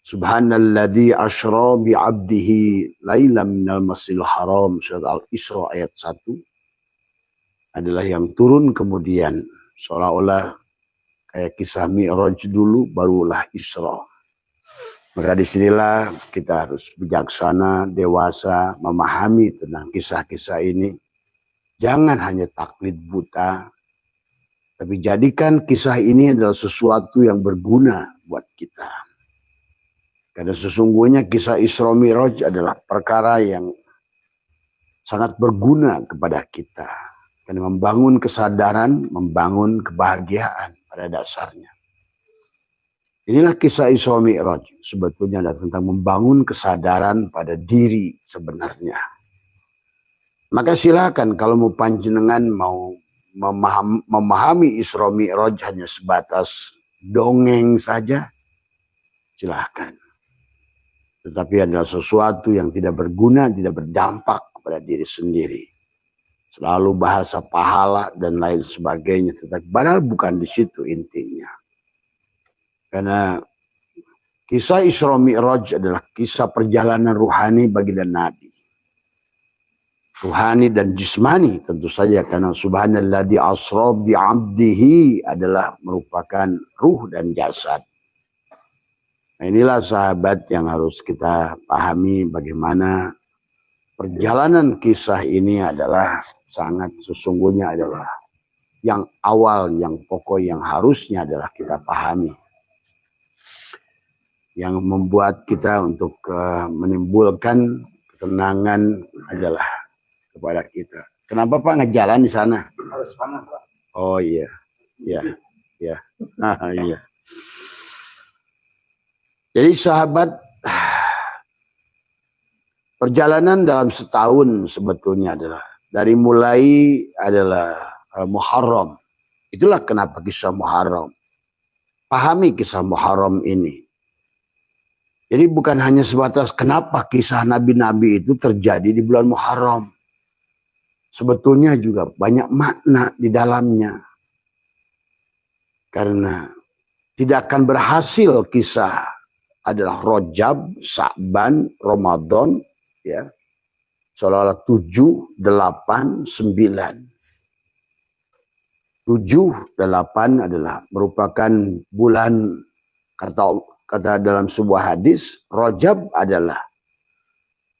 Subhanalladzi asra bi'abdihi lailam minal masjidil haram. Surat Al-Isra ayat 1 adalah yang turun kemudian. Seolah-olah kayak kisah Mi'raj dulu, barulah Isra. Maka disinilah kita harus bijaksana, dewasa, memahami tentang kisah-kisah ini. Jangan hanya taklid buta, tapi jadikan kisah ini adalah sesuatu yang berguna buat kita. Karena sesungguhnya kisah Isra Mi'raj adalah perkara yang sangat berguna kepada kita. Karena membangun kesadaran, membangun kebahagiaan pada dasarnya. Inilah kisah Isra Mi'raj. Sebetulnya adalah tentang membangun kesadaran pada diri sebenarnya. Maka silakan kalau mau panjenengan mau memahami Isra Mi'raj hanya sebatas dongeng saja, silakan. Tetapi adalah sesuatu yang tidak berguna, tidak berdampak kepada diri sendiri. Selalu bahasa pahala dan lain sebagainya. Tetapi padahal bukan di situ intinya. Karena kisah Isra Mi'raj adalah kisah perjalanan ruhani baginda Nabi. Ruhani dan jismani tentu saja. Karena subhanalladzi asra bi'abdihi adalah merupakan ruh dan jasad. Nah, inilah sahabat yang harus kita pahami bagaimana perjalanan kisah ini adalah sangat sesungguhnya adalah yang awal, yang pokok, yang harusnya adalah kita pahami. Yang membuat kita untuk menimbulkan ketenangan adalah kepada kita. Kenapa Pak ngejalan di sana? Harus panas, Pak. Oh iya, iya, iya. Iya. Jadi sahabat, perjalanan dalam setahun sebetulnya adalah dari mulai adalah Muharram. Itulah kenapa kisah Muharram. Pahami kisah Muharram ini. Jadi bukan hanya sebatas kenapa kisah nabi-nabi itu terjadi di bulan Muharram. Sebetulnya juga banyak makna di dalamnya. Karena tidak akan berhasil kisah adalah Rajab, Sa'ban, Ramadan, ya. Seolah-olah 7, 8, 9. 7, 8 adalah merupakan bulan, kata dalam sebuah hadis, Rajab adalah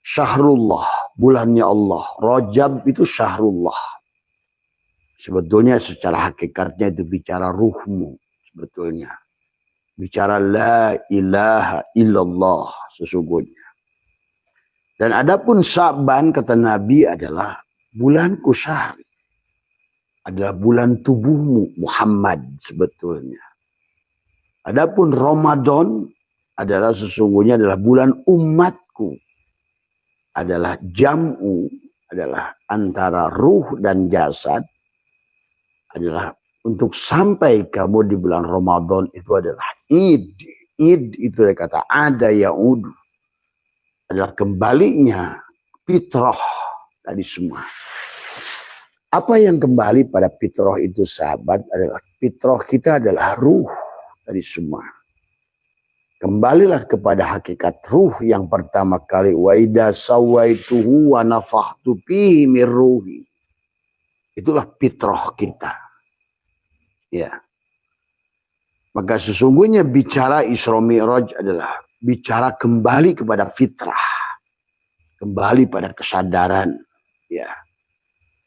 syahrullah, bulannya Allah. Rajab itu syahrullah. Sebetulnya secara hakikatnya itu bicara ruhmu, sebetulnya. Bicara la ilaha illallah sesungguhnya. Dan adapun Sa'ban kata Nabi adalah bulanku syahri. Adalah bulan tubuhmu Muhammad sebetulnya. Adapun Ramadan adalah sesungguhnya adalah bulan umatku. Adalah jam'u, adalah antara ruh dan jasad. Adalah untuk sampai kamu di bulan Ramadan itu adalah Id. Id itu dia kata ada ya'udu. Adalah kembalinya fitrah tadi semua. Apa yang kembali pada fitrah itu sahabat adalah fitrah kita adalah ruh tadi semua. Kembalilah kepada hakikat ruh yang pertama kali. Wa idza sawaituhu wa nafakhtu fihi min ruhi. Itulah fitrah kita. Ya. Maka sesungguhnya bicara Isra Mi'raj adalah bicara kembali kepada fitrah. Kembali pada kesadaran. Ya.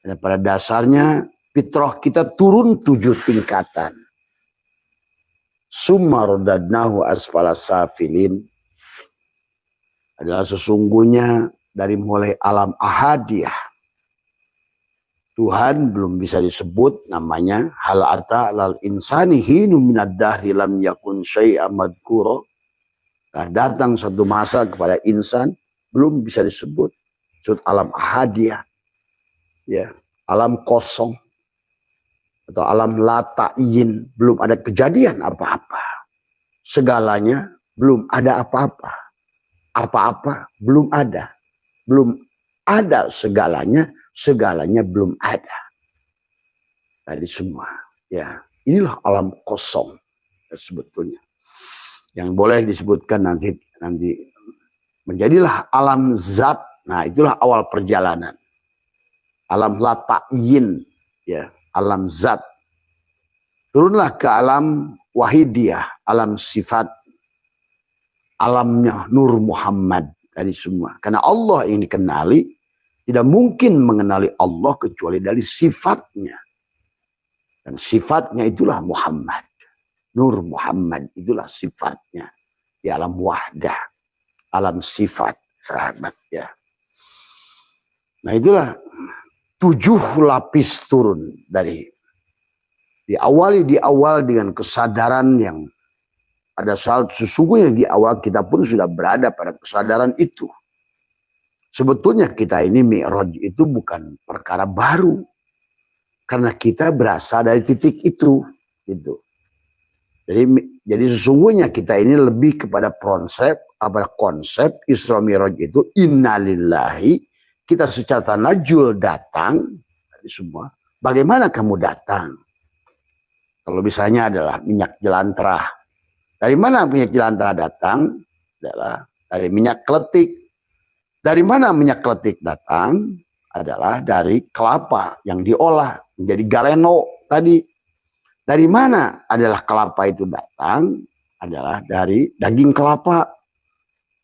Dan pada dasarnya fitrah kita turun 7 tingkatan. Summa radadnahu asfala safilin. Adalah sesungguhnya dari mulai alam ahadiyah. Tuhan belum bisa disebut namanya hal ata lal insani hinu minad dahri lam yakun syai'an madhkura. Nah, datang satu masa kepada insan belum bisa disebut alam ahadiyah, ya, alam kosong atau alam lata'in, belum ada kejadian apa-apa, segalanya belum ada apa-apa, apa-apa belum ada segalanya, segalanya belum ada. Tadi semua, ya, inilah alam kosong sebetulnya. Yang boleh disebutkan nanti nanti menjadilah alam zat. Nah, itulah awal perjalanan. Alam la ta'yin, ya, alam zat. Turunlah ke alam wahidiyah, alam sifat, alamnya Nur Muhammad tadi semua. Karena Allah yang dikenali, tidak mungkin mengenali Allah kecuali dari sifatnya. Dan sifatnya itulah Muhammad. Nur Muhammad itulah sifatnya. Di alam wahdah, alam sifat, sahabat ya. Nah itulah 7 lapis turun dari di awal dengan kesadaran yang pada saat sesungguhnya di awal kita pun sudah berada pada kesadaran itu. Sebetulnya kita ini Mi'raj itu bukan perkara baru. Karena kita berasal dari titik itu. Gitu. Jadi sesungguhnya kita ini lebih kepada konsep Isra Mi'raj itu innalillahi. Kita secara tanajul datang, semua. Bagaimana kamu datang? Kalau misalnya adalah minyak jelantah. Dari mana minyak jelantah datang? Adalah dari minyak kletik. Dari mana minyak kletik datang? Adalah dari kelapa yang diolah menjadi galeno tadi. Dari mana adalah kelapa itu datang? Adalah dari daging kelapa.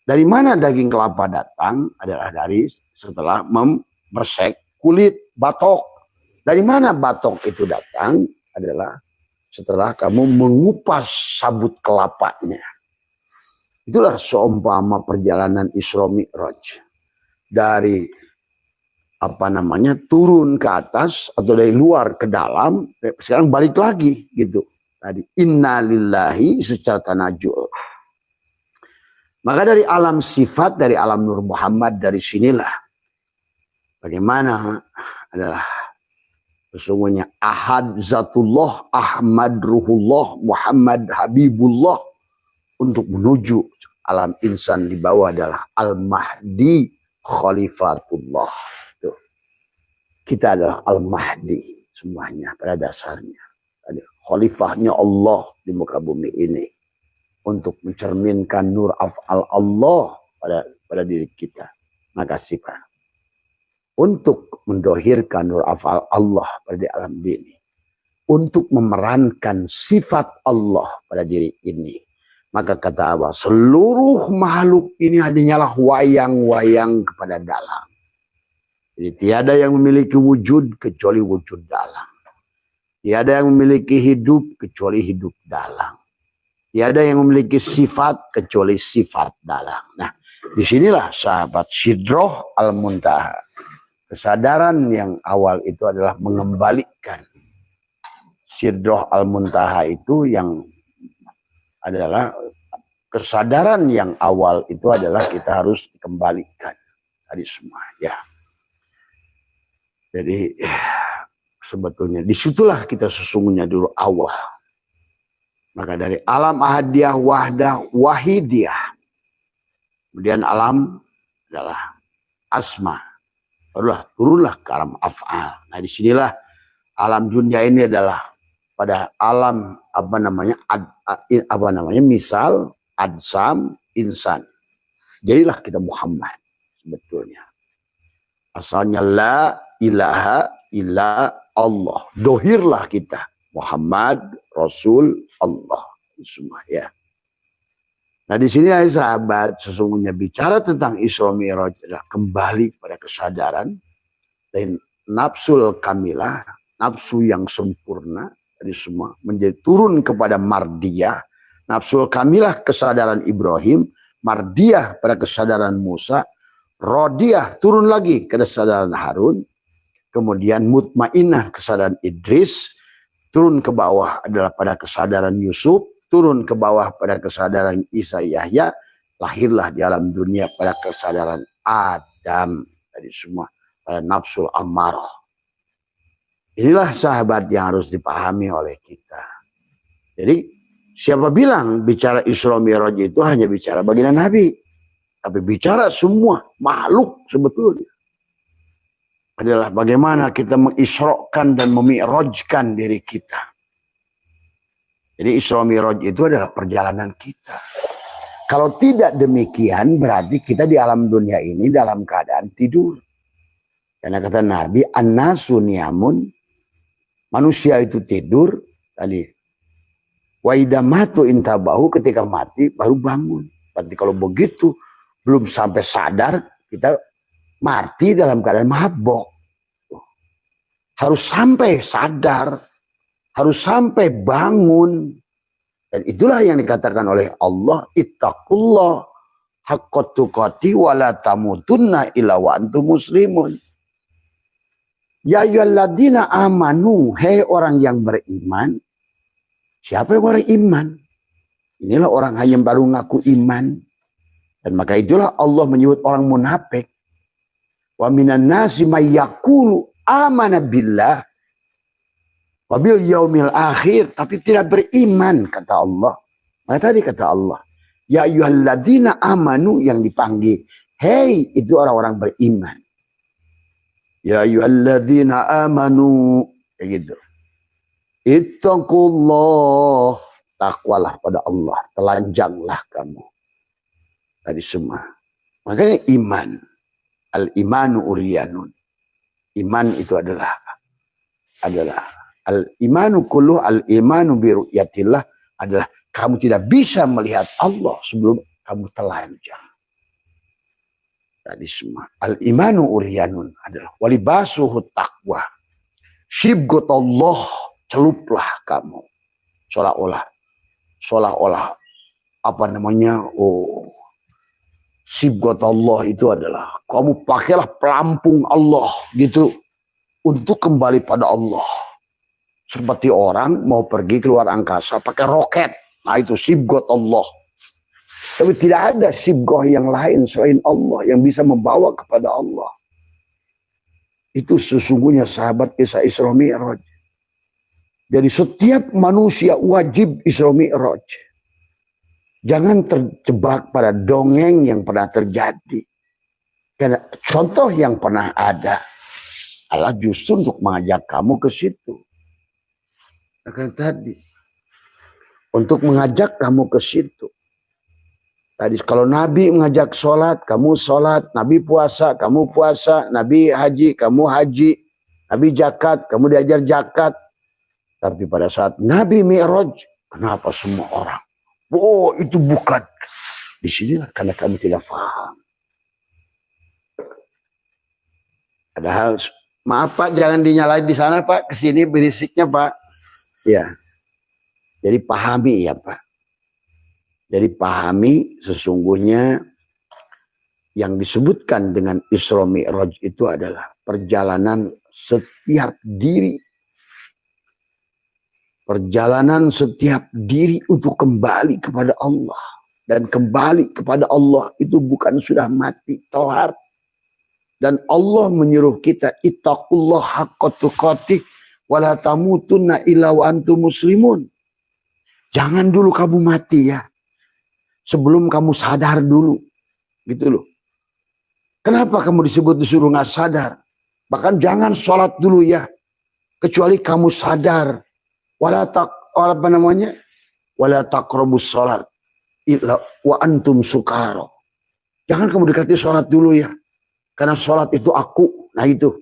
Dari mana daging kelapa datang? Adalah dari setelah membersek kulit batok. Dari mana batok itu datang? Adalah setelah kamu mengupas sabut kelapanya. Itulah seumpama perjalanan Isra Mi'raj. Dari turun ke atas atau dari luar ke dalam, sekarang balik lagi gitu. Tadi innalillahi secara tanajul. Maka dari alam sifat, dari alam Nur Muhammad, dari sinilah bagaimana adalah sesungguhnya Ahad Zatullah, Ahmad Ruhullah, Muhammad Habibullah untuk menuju alam insan di bawah adalah Al-Mahdi Khalifatullah. Tuh. Kita adalah Al-Mahdi semuanya pada dasarnya. Khalifahnya Allah di muka bumi ini untuk mencerminkan nur af'al Allah pada diri kita. Makasih Pak. Untuk mendohirkan nur af'al Allah pada alam ini. Untuk memerankan sifat Allah pada diri ini. Maka kata Allah, seluruh makhluk ini hanyalah wayang-wayang kepada dalam. Jadi tiada yang memiliki wujud kecuali wujud dalam. Tiada yang memiliki hidup kecuali hidup dalam. Tiada yang memiliki sifat kecuali sifat dalam. Nah, disinilah sahabat Sidroh Al-Muntaha. Kesadaran yang awal itu adalah mengembalikan. Sidroh Al-Muntaha itu yang adalah kesadaran yang awal itu adalah kita harus dikembalikan. Tadi semua ya. Jadi sebetulnya disitulah kita sesungguhnya dulu awal. Maka dari alam ahadiyah, wahdah, wahidiyah. Kemudian alam adalah asma. Turunlah ke alam af'al. Nah disinilah alam dunia ini adalah pada alam misal, adsam, insan. Jadilah kita Muhammad sebetulnya. Asalnya la ilaha illa Allah. Dohirlah kita Muhammad Rasul Allah semua ya. Nah di sini sahabat sesungguhnya bicara tentang Isra Mi'raj adalah kembali pada kesadaran dan nafsul kamilah, nafsu yang sempurna dari semua menjadi turun kepada mardiyah, nafsul kamilah kesadaran Ibrahim, mardiyah pada kesadaran Musa, rodiyah turun lagi ke kesadaran Harun, kemudian mutmainah kesadaran Idris, turun ke bawah adalah pada kesadaran Yusuf, turun ke bawah pada kesadaran Isa Yahya, lahirlah di alam dunia pada kesadaran Adam tadi semua pada nafsul ammarah. Inilah sahabat yang harus dipahami oleh kita. Jadi siapa bilang bicara Isra Mi'raj itu hanya bicara baginda Nabi, tapi bicara semua makhluk sebetulnya. Adalah bagaimana kita mengisrokan dan memi'rajkan diri kita. Jadi Isra Mi'raj itu adalah perjalanan kita. Kalau tidak demikian berarti kita di alam dunia ini dalam keadaan tidur. Karena kata Nabi, an-nasu niyamun, manusia itu tidur tadi. Wa idza matu intabahu, ketika mati baru bangun. Berarti kalau begitu belum sampai sadar, kita mati dalam keadaan mabok. Harus sampai sadar, harus sampai bangun. Dan itulah yang dikatakan oleh Allah, ittaqullah haqqa tuqati wa la tamutunna illa wa antum muslimun. Ya ayyuhalladzina amanu, hei orang yang beriman. Siapa yang orang iman? Inilah orang hanya baru ngaku iman. Dan maka itulah Allah menyebut orang munafik. Wa minan nasi may yaqulu amana billah wa bil yaumil akhir, tapi tidak beriman, kata Allah. Maka tadi kata Allah, ya ayyuhalladzina amanu, yang dipanggil, hei itu orang-orang beriman. Ya ayyuhalladzina amanu, kayak gitu. Ittaqullah, takwalah pada Allah, telanjanglah kamu. Tadi semua. Makanya iman, al-imanu uryanun. Iman itu adalah al-imanu kulluh, al-imanu bi ru'yatillah, adalah kamu tidak bisa melihat Allah sebelum kamu telanjang. Tadi semua. Al-imanu uryanun adalah walibasuhu taqwa. Syibghatullah, celuplah kamu. Seolah-olah apa namanya? Syibghatullah itu adalah kamu pakailah pelampung Allah gitu untuk kembali pada Allah. Seperti orang mau pergi keluar angkasa pakai roket. Nah itu Syibghatullah. Tapi tidak ada sibgoh yang lain selain Allah yang bisa membawa kepada Allah. Itu sesungguhnya sahabat kisah Isra Mi'raj. Jadi setiap manusia wajib Isra Mi'raj. Jangan terjebak pada dongeng yang pernah terjadi. Karena contoh yang pernah ada adalah justru untuk mengajak kamu ke situ. Akan tadi. Untuk mengajak kamu ke situ. Tadi kalau Nabi mengajak sholat, kamu sholat. Nabi puasa, kamu puasa. Nabi haji, kamu haji. Nabi zakat, kamu diajar zakat. Tapi pada saat Nabi Mi'raj, kenapa semua orang? Oh itu bukan. Di sinilah karena kami tidak paham. Padahal, maaf Pak, jangan dinyalain di sana Pak. Kesini berisiknya Pak. Ya. Jadi pahami ya Pak. Jadi pahami sesungguhnya yang disebutkan dengan Isra Mi'raj itu adalah perjalanan setiap diri. Perjalanan setiap diri untuk kembali kepada Allah. Dan kembali kepada Allah itu bukan sudah mati, telat. Dan Allah menyuruh kita, ittaqullah haqqa tuqatih wa la tamutunna illa wa antum muslimun. Jangan dulu kamu mati ya. Sebelum kamu sadar dulu. Gitu loh. Kenapa kamu disuruh nggak sadar? Bahkan jangan sholat dulu ya. Kecuali kamu sadar. Wala taqrabus sholat. Illa wa antum sukaro. Jangan kamu dekati sholat dulu ya. Karena sholat itu aku. Nah itu.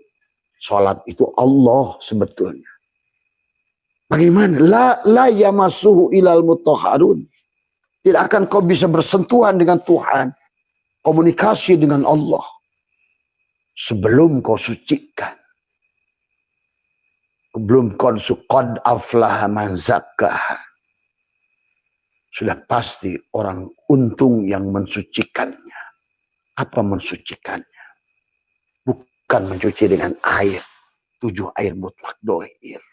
Sholat itu Allah sebetulnya. Bagaimana? La yamassuhu ilal mutahharun. Tidak akan kau bisa bersentuhan dengan Tuhan. Komunikasi dengan Allah. Sebelum kau sucikan. Belum qad aflaha man zakkaha. Sudah pasti orang untung yang mensucikannya. Apa mensucikannya? Bukan mencuci dengan air. 7 air mutlak dohir.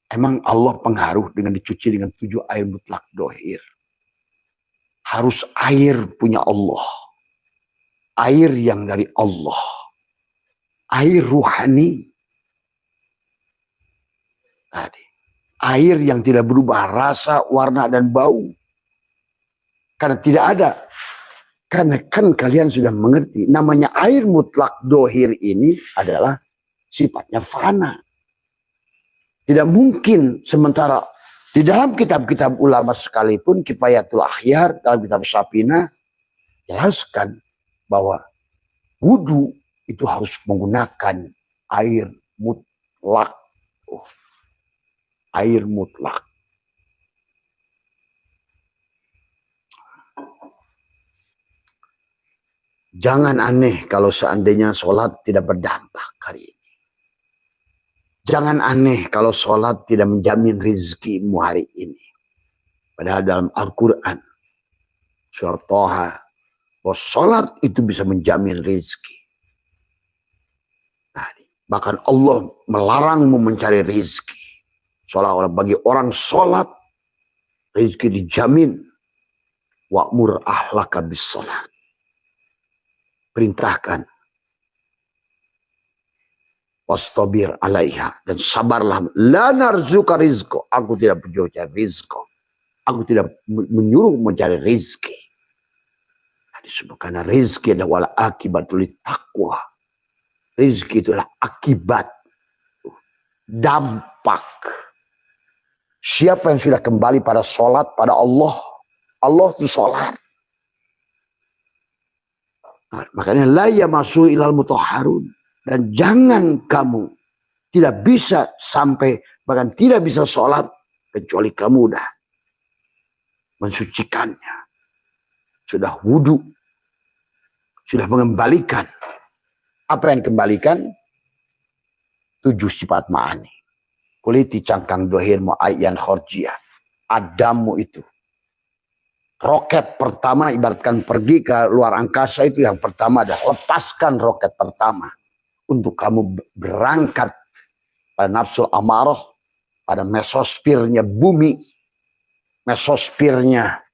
Emang Allah pengaruh dengan dicuci dengan 7 air mutlak dohir? Harus air punya Allah. Air yang dari Allah. Air ruhani. Tadi. Air yang tidak berubah rasa, warna, dan bau. Karena tidak ada. Karena kan kalian sudah mengerti. Namanya air mutlak dohir ini adalah sifatnya fana. Tidak mungkin sementara Di dalam kitab-kitab ulama sekalipun, Kifayatul Akhyar, dalam kitab Safina, jelaskan bahwa wudhu itu harus menggunakan air mutlak. Air mutlak. Jangan aneh kalau seandainya sholat tidak berdampak hari ini. Jangan aneh kalau sholat tidak menjamin rizkimu hari ini. Padahal dalam Al-Quran, surah Toha, bahwa sholat itu bisa menjamin rizki. Bahkan Allah melarangmu mencari rizki. Seolah-olah bagi orang sholat, rizki dijamin. Wa'mur ahlaka bis sholat. Perintahkan. Wastabir alaiha. Dan sabarlah. La narzuka rizko. Aku tidak mencari rizko. Aku tidak menyuruh mencari rizki. Karena rizki adalah akibatul taqwa. Rizki itulah akibat. Dampak. Siapa yang sudah kembali pada sholat, pada Allah. Allah itu sholat. Makanya la yamasu ilal mutahharun. Dan jangan kamu tidak bisa sampai, bahkan tidak bisa sholat, kecuali kamu udah mensucikannya. Sudah wudhu. Sudah mengembalikan. Apa yang dikembalikan? 7 sifat ma'ani. Kuliti cangkang dohirmu ayyan khorjiyah. Adamu itu. Roket pertama ibaratkan pergi ke luar angkasa itu yang pertama adalah lepaskan roket pertama. Untuk kamu berangkat pada nafsul amarah, pada mesosfernya bumi, mesosfernya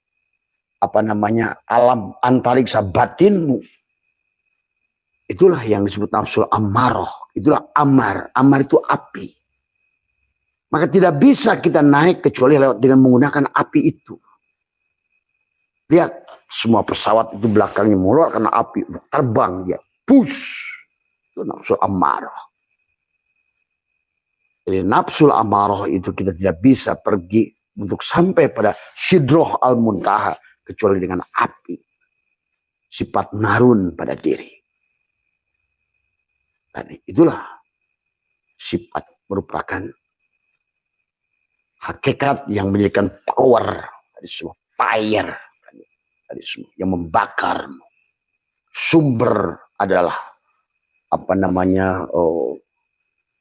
alam antariksa batinmu. Itulah yang disebut nafsul amarah. Itulah amar. Amar itu api. Maka tidak bisa kita naik kecuali lewat dengan menggunakan api itu. Lihat, semua pesawat itu belakangnya mengeluarkan api, terbang dia, push. Itu nafsul amarah. Jadi nafsul amarah itu kita tidak bisa pergi untuk sampai pada sidroh al-muntaha kecuali dengan api. Sifat narun pada diri. Dan itulah sifat merupakan hakikat yang menjadikan power dari semua fire dari semua yang membakarmu. Sumber adalah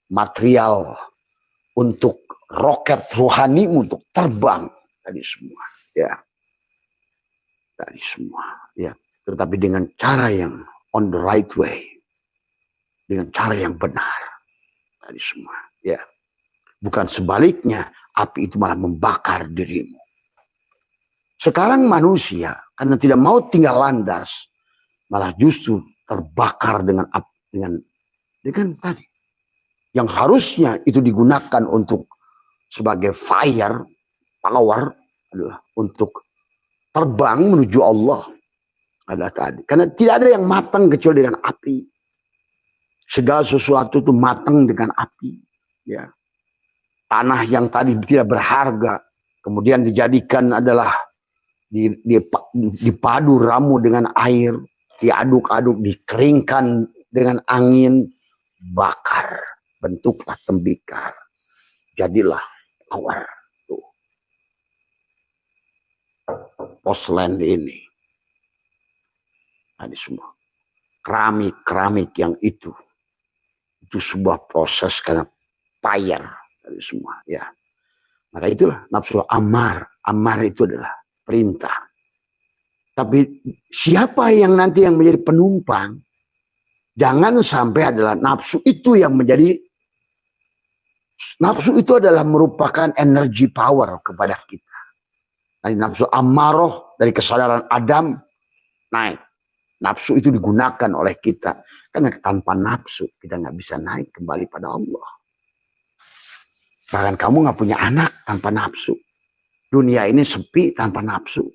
material untuk roket rohani untuk terbang dari semua, ya, dari semua, ya. Tetapi dengan cara yang on the right way, dengan cara yang benar dari semua, ya. Bukan sebaliknya, api itu malah membakar dirimu. Sekarang manusia karena tidak mau tinggal landas, malah justru terbakar dengan api, dengan tadi yang harusnya itu digunakan untuk sebagai fire power adalah untuk terbang menuju Allah. Ada tadi karena tidak ada yang matang kecuali dengan api. Segala sesuatu itu matang dengan api, ya. Tanah yang tadi tidak berharga kemudian dijadikan adalah dipadu ramu dengan air, diaduk-aduk, dikeringkan dengan angin, bakar, bentuklah tembikar, jadilah power. Poslen ini, tadi semua keramik yang itu sebuah proses karena fire dari semua, ya. Maka itulah nafsu amar itu adalah perintah. Tapi siapa yang nanti yang menjadi penumpang? Jangan sampai adalah nafsu itu yang menjadi. Nafsu itu adalah merupakan energy power kepada kita. Dari nafsu amaroh, dari kesadaran Adam naik. Nafsu itu digunakan oleh kita. Karena tanpa nafsu kita nggak bisa naik kembali pada Allah. Bahkan kamu nggak punya anak tanpa nafsu. Dunia ini sepi tanpa nafsu.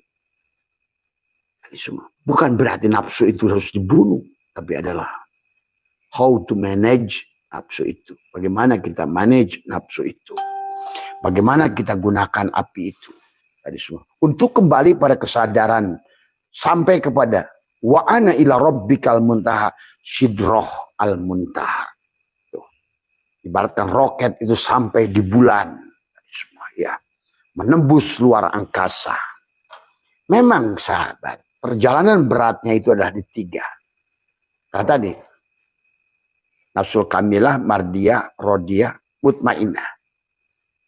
Bukan berarti nafsu itu harus dibunuh. Tapi adalah how to manage nafsu itu. Bagaimana kita manage nafsu itu. Bagaimana kita gunakan api itu tadi semua untuk kembali pada kesadaran sampai kepada wa ana ila rabbikal muntaha, sidroh al muntaha. Ibaratkan roket itu sampai di bulan, semua ya, menembus luar angkasa. Memang sahabat, perjalanan beratnya itu adalah di 3. Kata tadi, nafsul kamilah, mardiyah, rodiyah, mutmainah.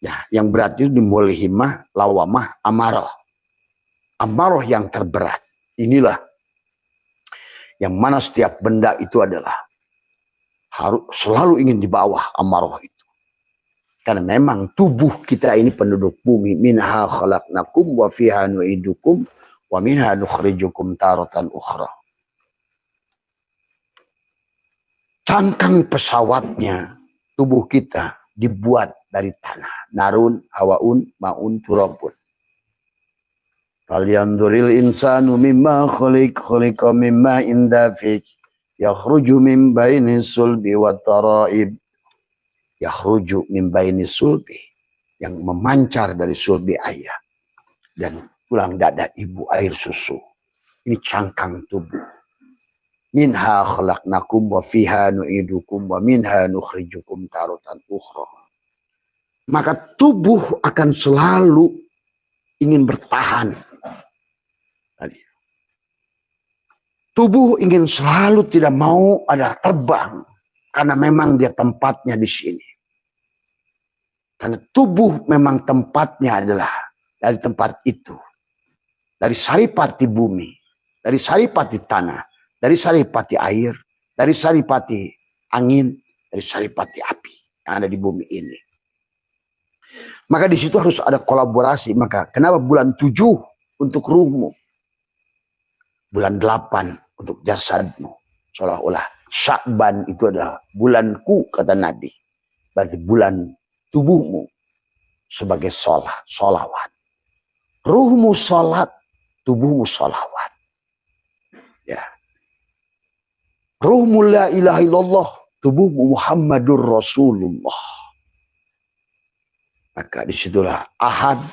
Ya, yang berat itu di mulhimah, lawamah, amarah. Amarah yang terberat. Inilah yang mana setiap benda itu adalah harus selalu ingin di bawah amarah itu. Karena memang tubuh kita ini penduduk bumi. Minha khalaqnakum wa fiha nu'idukum wa minha nukhrijukum taratan ukhra. Cangkang pesawatnya tubuh kita dibuat dari tanah. Narun, hawaun, maun, turabun. Falyanzuril insanu mimma khuliqa mimma indafik. Yakhruju min baini sulbi wa taraib. Yakhruju min baini sulbi. Yang memancar dari sulbi ayah. Dan tulang dada ibu air susu. Ini cangkang tubuh. Minha khalaqnakum wa fiha nu'idukum wa minha nukhrijukum taratan ukhra. Maka tubuh akan selalu ingin bertahan. Tadi. Tubuh ingin selalu tidak mau ada terbang. Karena memang dia tempatnya di sini. Karena tubuh memang tempatnya adalah dari tempat itu. Dari saripati bumi. Dari saripati tanah. Dari saripati air. Dari saripati angin. Dari saripati api yang ada di bumi ini. Maka di situ harus ada kolaborasi. Maka kenapa bulan 7 untuk ruhmu? Bulan 8 untuk jasadmu. Seolah-olah Sya'ban itu adalah bulanku, kata Nabi. Berarti bulan tubuhmu sebagai solawat. Ruhmu sholat, tubuhmu solawat. Ya. Ruhmu la ilaha illallah, tubuhmu Muhammadur Rasulullah. Maka disitulah Ahad,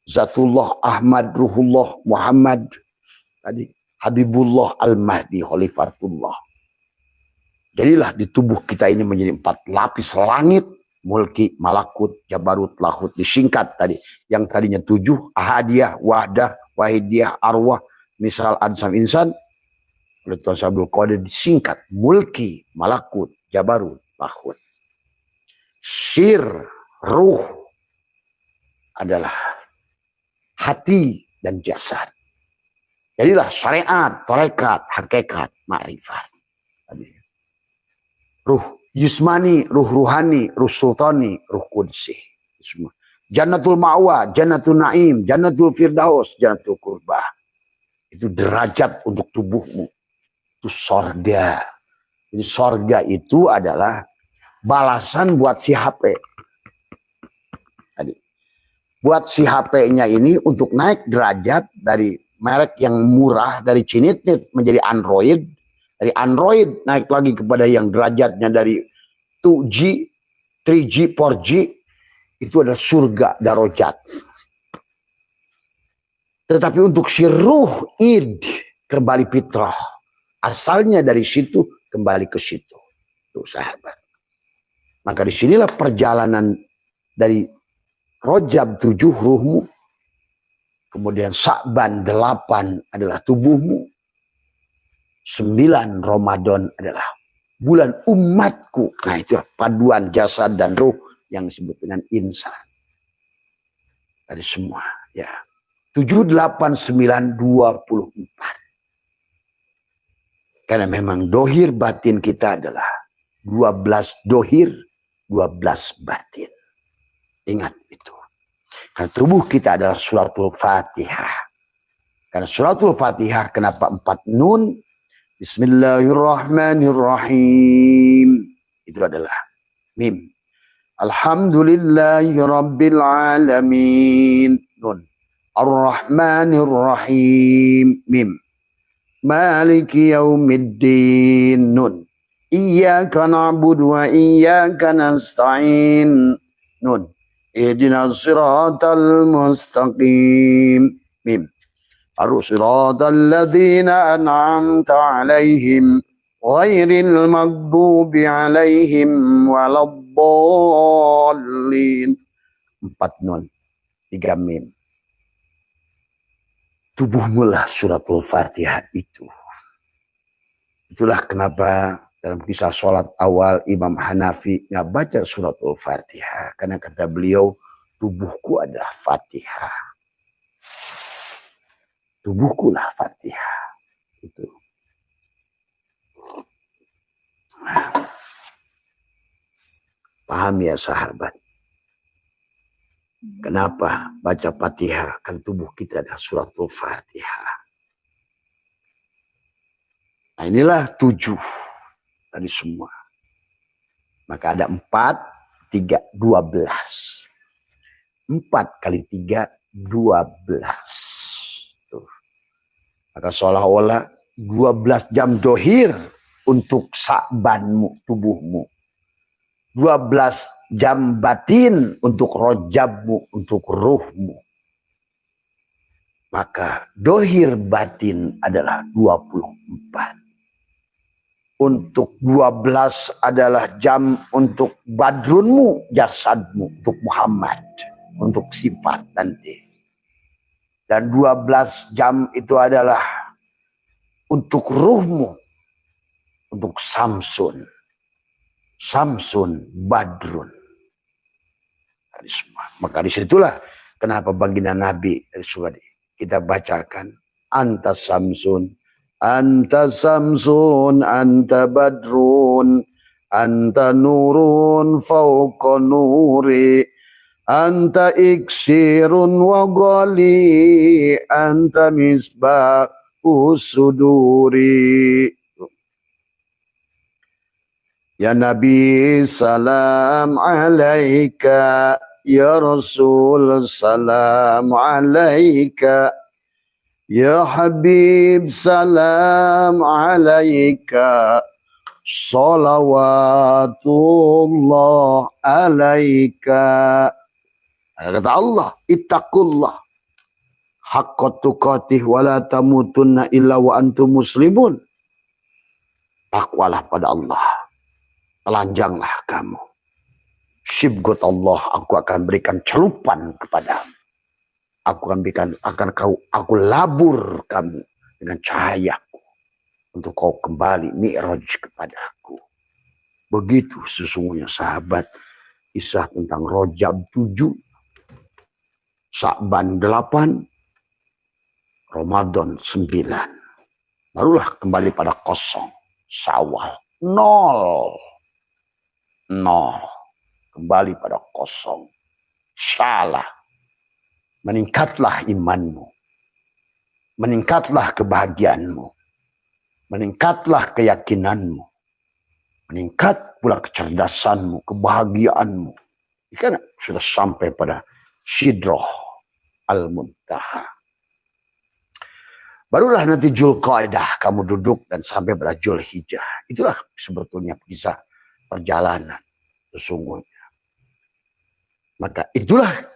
Zatullah, Ahmad, Ruhullah, Muhammad, tadi Habibullah, Al-Mahdi, Khalifatullah. Jadilah di tubuh kita ini menjadi 4 lapis langit, mulki, malakut, jabarut, lahut. Disingkat tadi. Yang tadinya 7, ahadiyah, wahdah, wahidiyah, arwah, misal, ansam, insan. Oleh Tuhan Sabdul Qadir disingkat. Mulki, malakut, jabarut, lahut. Sir, ruh adalah hati dan jasad. Jadilah syariat, tarekat, hakikat, ma'rifat. Ruh yusmani, ruh ruhani, ruh sultani, ruh qudsi. Semua. Jannatul ma'wa, jannatul na'im, jannatul firdaus, jannatul qurbah. Itu derajat untuk tubuhmu. Itu sorga. Jadi sorga itu adalah balasan buat si HP. Tadi. Buat si HP-nya ini untuk naik derajat dari merek yang murah, dari Cinitnit menjadi Android. Dari Android naik lagi kepada yang derajatnya dari 2G, 3G, 4G. Itu adalah surga darajat. Tetapi untuk si ruh id, kembali fitrah. Asalnya dari situ, kembali ke situ. Tuh sahabat. Maka disinilah perjalanan dari Rajab 7 ruhmu. Kemudian Sya'ban 8 adalah tubuhmu. 9 Ramadan adalah bulan umatku. Nah itu paduan jasad dan ruh yang disebut dengan insan. Dari semua ya. 7, 8, 9, 24. Karena memang dohir batin kita adalah 12 dohir, 12 batin. Ingat itu. Karena tubuh kita adalah suratul Fatihah. Karena suratul Fatihah kenapa 4 nun? Bismillahirrahmanirrahim. Itu adalah mim. Alhamdulillahirabbil alamin. Nun. Ar-Rahmanirrahim. Mim. Maliki yaumiddin. Nun. Iyyaka na'budu wa iyyaka nasta'in. Nun. Ihdinas siratal mustaqim. Mim. Baru siratal ladzina an'amta alaihim ghairil maghdubi alaihim waladdallin. 4 nun, 3 mim. Tubuhmu lah suratul Fatihah itu. Itulah kenapa dalam kisah sholat awal Imam Hanafi nggak baca suratul Fatihah. Karena kata beliau, tubuhku adalah Fatihah. Tubuhku lah Fatihah. Itu. Paham ya sahabat? Kenapa baca Fatihah? Kan tubuh kita adalah suratul Fatihah. Nah inilah 7 tadi semua. Maka ada 4, 3, 12. 4 kali 3, 12. Tuh. Maka seolah-olah 12 jam dohir untuk sakbanmu, tubuhmu. 12 jam batin untuk rojabmu, untuk ruhmu. Maka dohir batin adalah 24. Untuk 12 adalah jam untuk badrunmu, jasadmu, untuk Muhammad, untuk sifat nanti. Dan 12 jam itu adalah untuk ruhmu, untuk Samsun. Samsun Badrun. Maka disitulah kenapa baginda Nabi kita bacakan anta Samsun. Anta Samsun, anta Badrun, anta Nurun fauqa nuri, anta iksirun wa ghali, anta misbahu suduri. Ya Nabi salam alaika, ya Rasul salam alaika, ya Habib salam alaika, salawatullah alaika. Kata Allah, ittaqullah haqqa tuqatih wa la tamutunna illa wa antum muslimun. Takwalah pada Allah, telanjanglah kamu. Syibgut Allah, aku akan berikan celupan kepadamu. Aku aku labur kamu dengan cahayaku untuk kau kembali mi'raj kepada aku. Begitu sesungguhnya sahabat kisah tentang Rajab 7, Sya'ban 8, Ramadan 9. Barulah kembali pada kosong. Syawal 0. Kembali pada kosong. Salah. Meningkatlah imanmu. Meningkatlah kebahagiaanmu. Meningkatlah keyakinanmu. Meningkat pula kecerdasanmu, kebahagiaanmu. Karena sudah sampai pada Sidrah Al-Muntaha. Barulah nanti Dzulqa'dah kamu duduk dan sampai pada Dzulhijjah. Itulah sebetulnya kisah perjalanan sesungguhnya. Maka itulah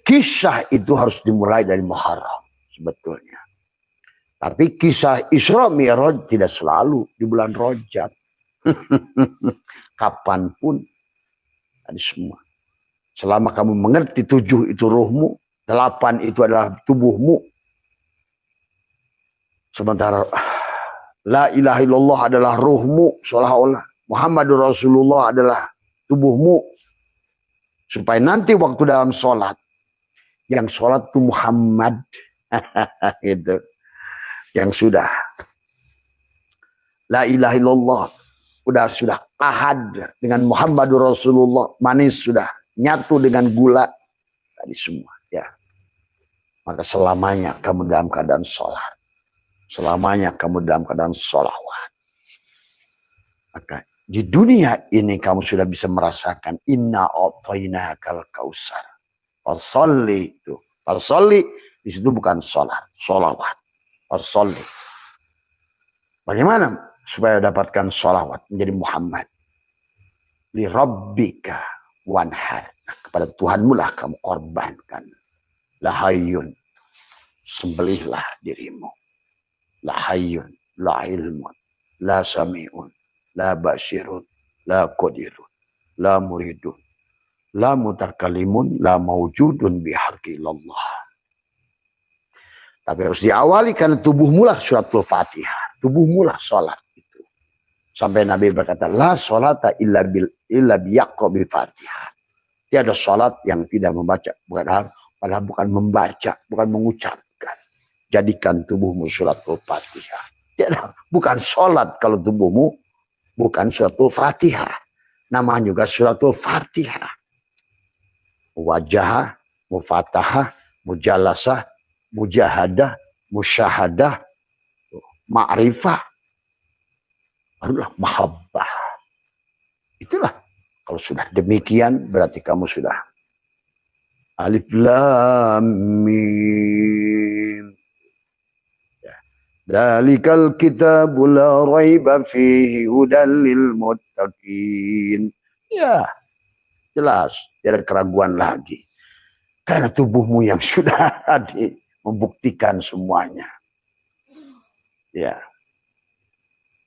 kisah itu harus dimulai dari Muharram sebetulnya. Tapi kisah Isra Mi'raj tidak selalu di bulan Rajab. Kapanpun tadi semua. Selama kamu mengerti 7 itu ruhmu, 8 itu adalah tubuhmu. Sementara la ilaha illallah adalah ruhmu, seolah-olah Muhammadur Rasulullah adalah tubuhmu. Supaya nanti waktu dalam sholat, yang sholat itu Muhammad, gitu. Yang sudah la ilaha illallah, sudah ahad dengan Muhammadur Rasulullah, manis sudah nyatu dengan gula tadi semua, ya. Maka selamanya kamu dalam keadaan sholat, selamanya kamu dalam keadaan sholawat. Maka di dunia ini kamu sudah bisa merasakan inna a'tainakal kausar. Fasholli itu. Fasholli di situ bukan sholat, sholawat. Fasholli. Bagaimana supaya dapatkan sholawat menjadi Muhammad? Li rabbika wanhar. kepada Tuhanmu lah kamu korbankan. La hayyun, sembelihlah dirimu. La hayyun, la ilmun, la sami'un, la basirun, la qadirun, la muridun, la mutakalimun, la mawjudun bihaqqi Allah. Tapi harus diawali karena tubuhmu lah suratul Fatihah. Tubuhmu lah sholat itu. Sampai Nabi berkata, la sholata illa biyaqqa bi Fatihah. Tiada sholat yang tidak membaca. Padahal bukan membaca, bukan mengucapkan. Jadikan tubuhmu suratul Fatihah. Tiada, bukan sholat kalau tubuhmu bukan suratul Fatihah. Namanya juga suratul Fatihah. Wajah, mufatahah, mujalasah, mujahadah, musyahadah, ma'rifah, barulah mahabbah. Itulah. Kalau sudah demikian berarti kamu sudah alif lam mim. Dalikal kitabul la raiba fihi hudan lil muttaqin. Ya, jelas, tidak ada keraguan lagi. Karena tubuhmu yang sudah tadi membuktikan semuanya. Ya,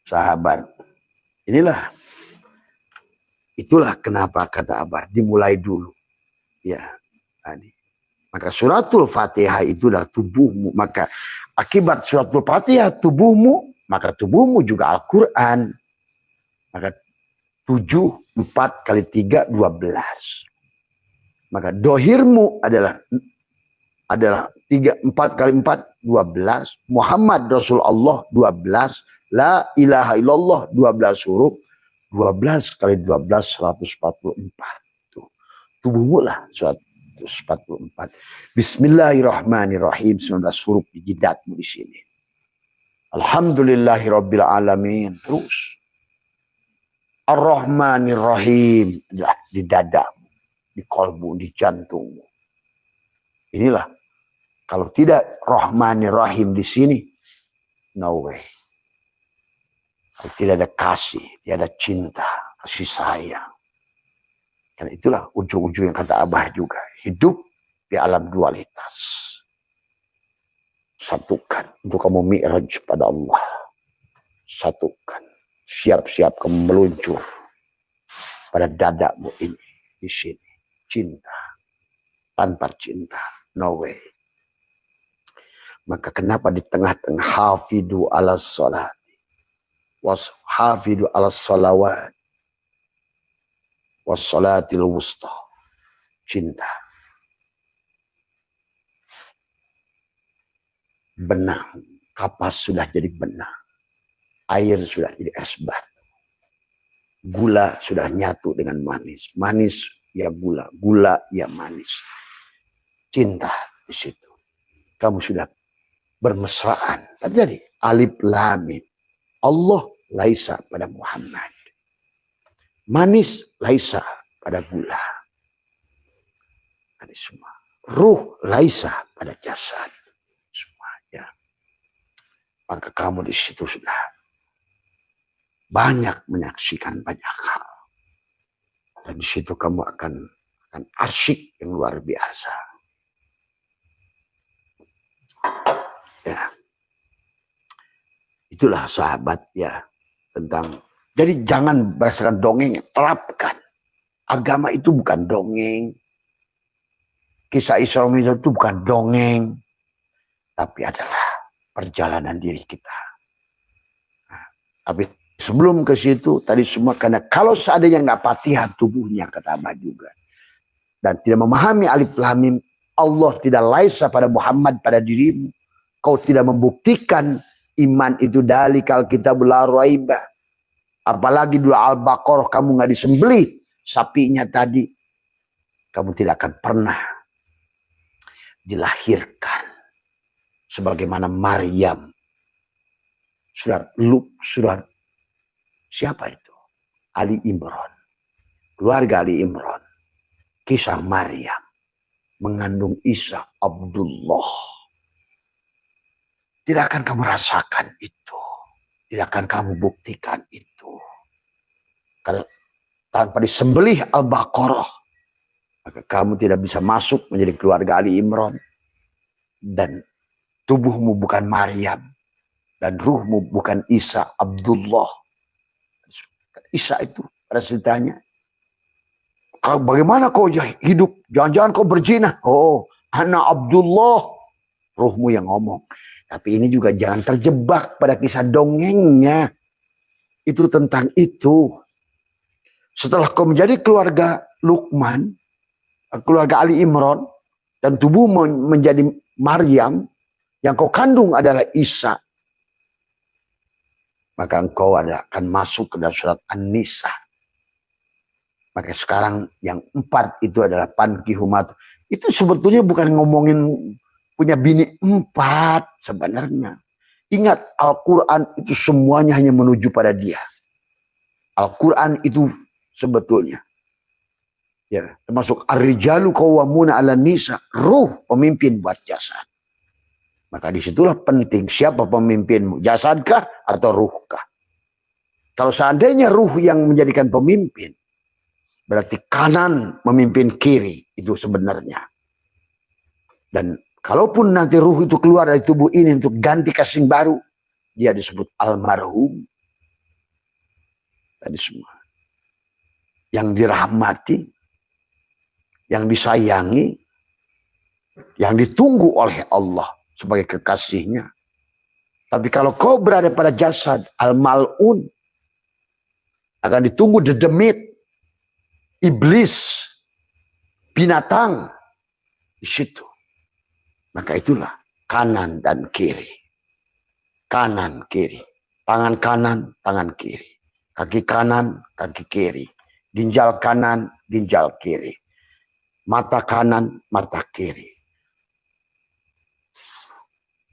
sahabat, itulah kenapa kata Abah dimulai dulu. Ya, tadi. Maka suratul Fatihah itu adalah tubuhmu. Maka akibat suratul Fatihah tubuhmu, maka tubuhmu juga Al-Quran. Maka 7, 4 kali 3, 12. Maka dohirmu adalah 4 kali 4, 12. Muhammad Rasulullah 12. La ilaha illallah 12 huruf. 12 kali 12, 144. Tuh. Tubuhmu lah 144. Bismillahirrahmanirrahim. 19 huruf di jidatmu di sini. Alhamdulillahirabbil alamin. Terus. Ar-Rahmanirrahim. Di dadamu, di kolbu, di jantungmu. Inilah. Kalau tidak Rahmanirrahim di sini, no way. Kalau tidak ada kasih, tidak ada cinta, kasih sayang. Karena itulah ujung-ujung yang kata Abah juga. Hidup di alam dualitas. Satukan untuk kamu mi'raj pada Allah. Satukan. Siap-siap kamu meluncur pada dadamu ini. Di sini. Cinta. Tanpa cinta. No way. Maka kenapa di tengah-tengah hafidu ala salat. Hafidu ala salawat. Wassalatil wusta. Cinta. Benang. Kapas sudah jadi benang. Air sudah jadi es batu. Gula sudah nyatu dengan manis. Manis ya gula. Gula ya manis. Cinta di situ. Kamu sudah bermesraan. Terjadi. Alif lam mim. Allah laisa pada Muhammad. Manis laisa pada gula. Ini semua. Ruh laisa pada jasad. Semua ya. Maka kamu di situ sudah banyak menyaksikan banyak hal. Dan di situ kamu akan asyik yang luar biasa. Ya. Itulah sahabat ya tentang. Jadi jangan berdasarkan dongeng, terapkan. Agama itu bukan dongeng. Kisah Isra Mi'raj itu bukan dongeng. Tapi adalah perjalanan diri kita. Nah, tapi sebelum ke situ, tadi semua karena kalau seandainya nggak Fatihah tubuhnya, kata Abah juga. Dan tidak memahami alif lam mim, Allah tidak laisa pada Muhammad, pada dirimu. Kau tidak membuktikan iman itu dalikal kitabul la raiba. Apalagi dua Al-Baqarah kamu nggak disembelih sapinya tadi, kamu tidak akan pernah dilahirkan sebagaimana Maryam. Surat siapa itu? Ali Imran. Keluarga Ali Imran. Kisah Maryam mengandung Isa Abdullah. Tidak akan kamu rasakan itu. Tidak akan kamu buktikan itu. Karena tanpa disembelih Al-Baqarah. maka kamu tidak bisa masuk menjadi keluarga Ali Imran. Dan tubuhmu bukan Maryam. Dan ruhmu bukan Isa Abdullah. Isa itu pada ceritanya, bagaimana kau hidup? Jangan-jangan kau berzina. Oh, anak Abdullah. Ruhmu yang ngomong. Tapi ini juga jangan terjebak pada kisah dongengnya. Itu tentang itu. Setelah kau menjadi keluarga Luqman, keluarga Ali Imran, dan tubuh menjadi Maryam, yang kau kandung adalah Isa, maka engkau akan masuk ke dalam surat An-Nisa. Maka sekarang yang 4 itu adalah pankihumat. Itu sebetulnya bukan ngomongin punya bini 4 sebenarnya. Ingat, Al-Quran itu semuanya hanya menuju pada dia. Al-Quran itu sebetulnya, ya, termasuk ar-rijalu qawwamuna 'alan nisa, ruh pemimpin buat jasad. Maka disitulah penting siapa pemimpinmu, jasadkah atau ruhkah? Kalau seandainya ruh yang menjadikan pemimpin, berarti kanan memimpin kiri itu sebenarnya. Dan kalaupun nanti ruh itu keluar dari tubuh ini untuk ganti casing baru, dia disebut almarhum. Tadi semua. Yang dirahmati, yang disayangi, yang ditunggu oleh Allah sebagai kekasihnya. Tapi kalau kau berada pada jasad al-mal'un, akan ditunggu dedemit, iblis, binatang di situ. Maka itulah kanan dan kiri. Kanan, kiri. Tangan kanan, tangan kiri. Kaki kanan, kaki kiri. Ginjal kanan, ginjal kiri. Mata kanan, mata kiri.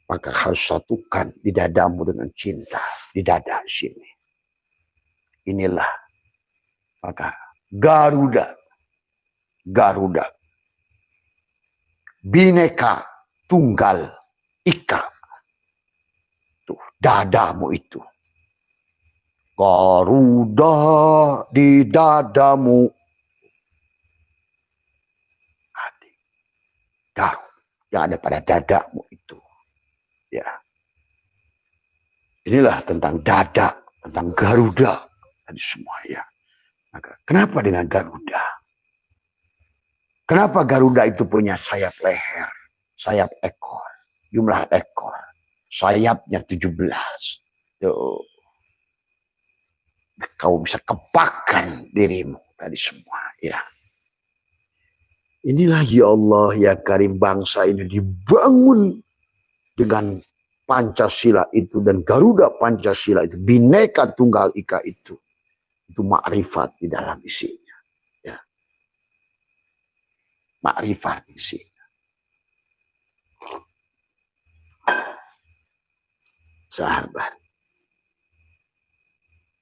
Maka harus satukan di dadamu dengan cinta. Di dada sini. Inilah. Maka Garuda. Garuda. Bineka Tunggal Ika. Tuh, dadamu itu. Garuda di dadamu. Garuda yang ada pada dadamu itu. Ya. Inilah tentang dada, tentang Garuda. Tadi semua ya. Maka kenapa dengan Garuda? Kenapa Garuda itu punya sayap leher, sayap ekor, jumlah ekor, sayapnya 17. Tuh. Kau bisa kepakkan dirimu tadi semua ya. Inilah ya Allah ya Karim, bangsa ini dibangun dengan Pancasila itu, dan Garuda Pancasila itu, Bhinneka Tunggal Ika itu makrifat di dalam isinya. Ya. Makrifat isinya. Sahabat.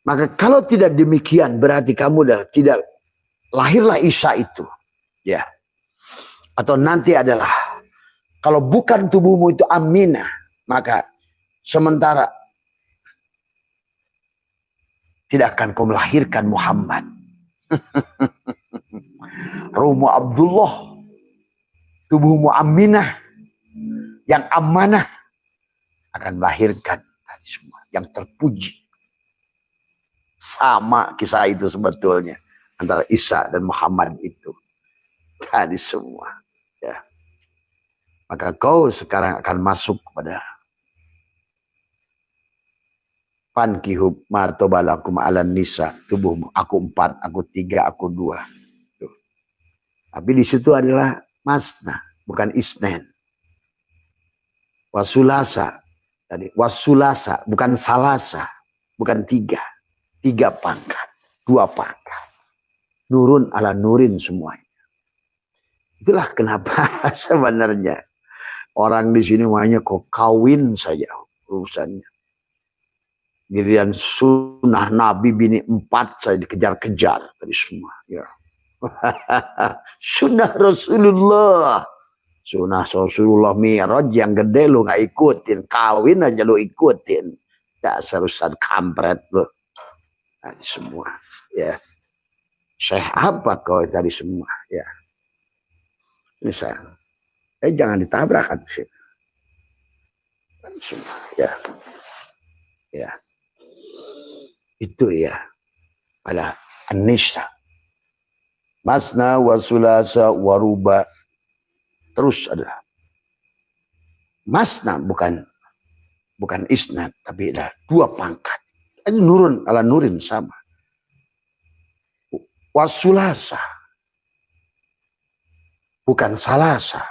Maka kalau tidak demikian berarti kamu dah tidak lahirlah Isa itu. Ya. Atau nanti adalah kalau bukan tubuhmu itu Aminah, maka sementara tidak akan kau melahirkan Muhammad. Ruhmu Abdullah, tubuhmu Aminah, yang amanah akan melahirkan tadi semua yang terpuji. Sama kisah itu sebetulnya antara Isa dan Muhammad itu tadi semua. Ya. Maka kau sekarang akan masuk kepada pankihub matobalakum alan nisa, tubuhmu aku 4, aku 3, aku 2. Tuh. Tapi di situ adalah masna, bukan isnen. Wasulasa tadi, wasulasa bukan salasa, bukan 3. 3 pangkat, 2 pangkat. Nurun ala nurin semuanya. Itulah kenapa sebenarnya orang di sini hanya kok kawin saja urusannya. Giliran sunnah Nabi bini 4 saya dikejar-kejar tadi semua. Ya. Sunnah Rasulullah. Sunnah Rasulullah Mi'raj yang gede lu nggak ikutin. Kawin aja lu ikutin. Dasar ustad kampret lu. Tadi semua. Ya. Syekh apa kau tadi semua. Ya. Misalnya, jangan ditabrak sih. Semua, ya, ya, itu ya. Ada An-Nisa, Masna wa Sulasa wa Ruba. Terus ada Masna, bukan isnad, tapi ada 2 pangkat. Ini nurun ala nurin sama. Wasulasa, bukan salasa,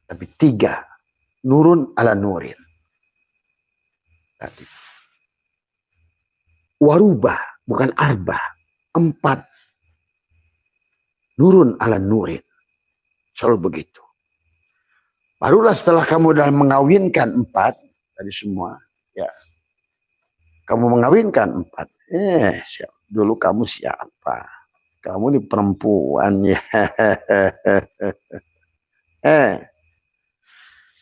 tapi 3. Nurun ala nurin. Tadi. Warubah, bukan arbah. 4. Nurun ala nurin. Selalu begitu. Barulah setelah kamu dah mengawinkan 4, tadi semua, ya. Kamu mengawinkan 4. Dulu kamu siapa? Kamu ini perempuan ya.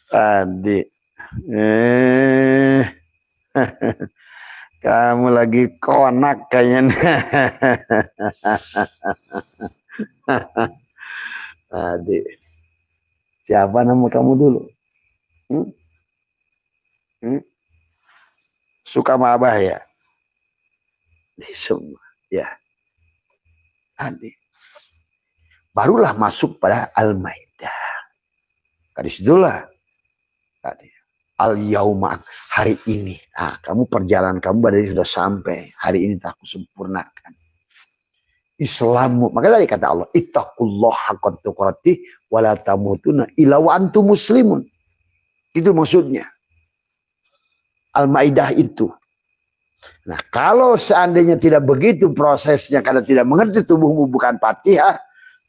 Tadi. Kamu lagi konak kayaknya. Tadi. Siapa nama kamu dulu? Suka sama Abah ya? Semua. Ya. Tadi. Barulah masuk pada Al-Maidah. Tadi situlah. Tadi. Al-Yauma, hari ini. Nah, kamu perjalanan kamu badai sudah sampai. Hari ini tak aku sempurnakan. Islammu. Maka tadi kata Allah, ittaqullah haqqa tuqatih wa la tamutunna illa wa antum muslimun. Itu maksudnya. Al-Maidah itu. Nah, kalau seandainya tidak begitu prosesnya karena tidak mengerti tubuhmu bukan Fatihah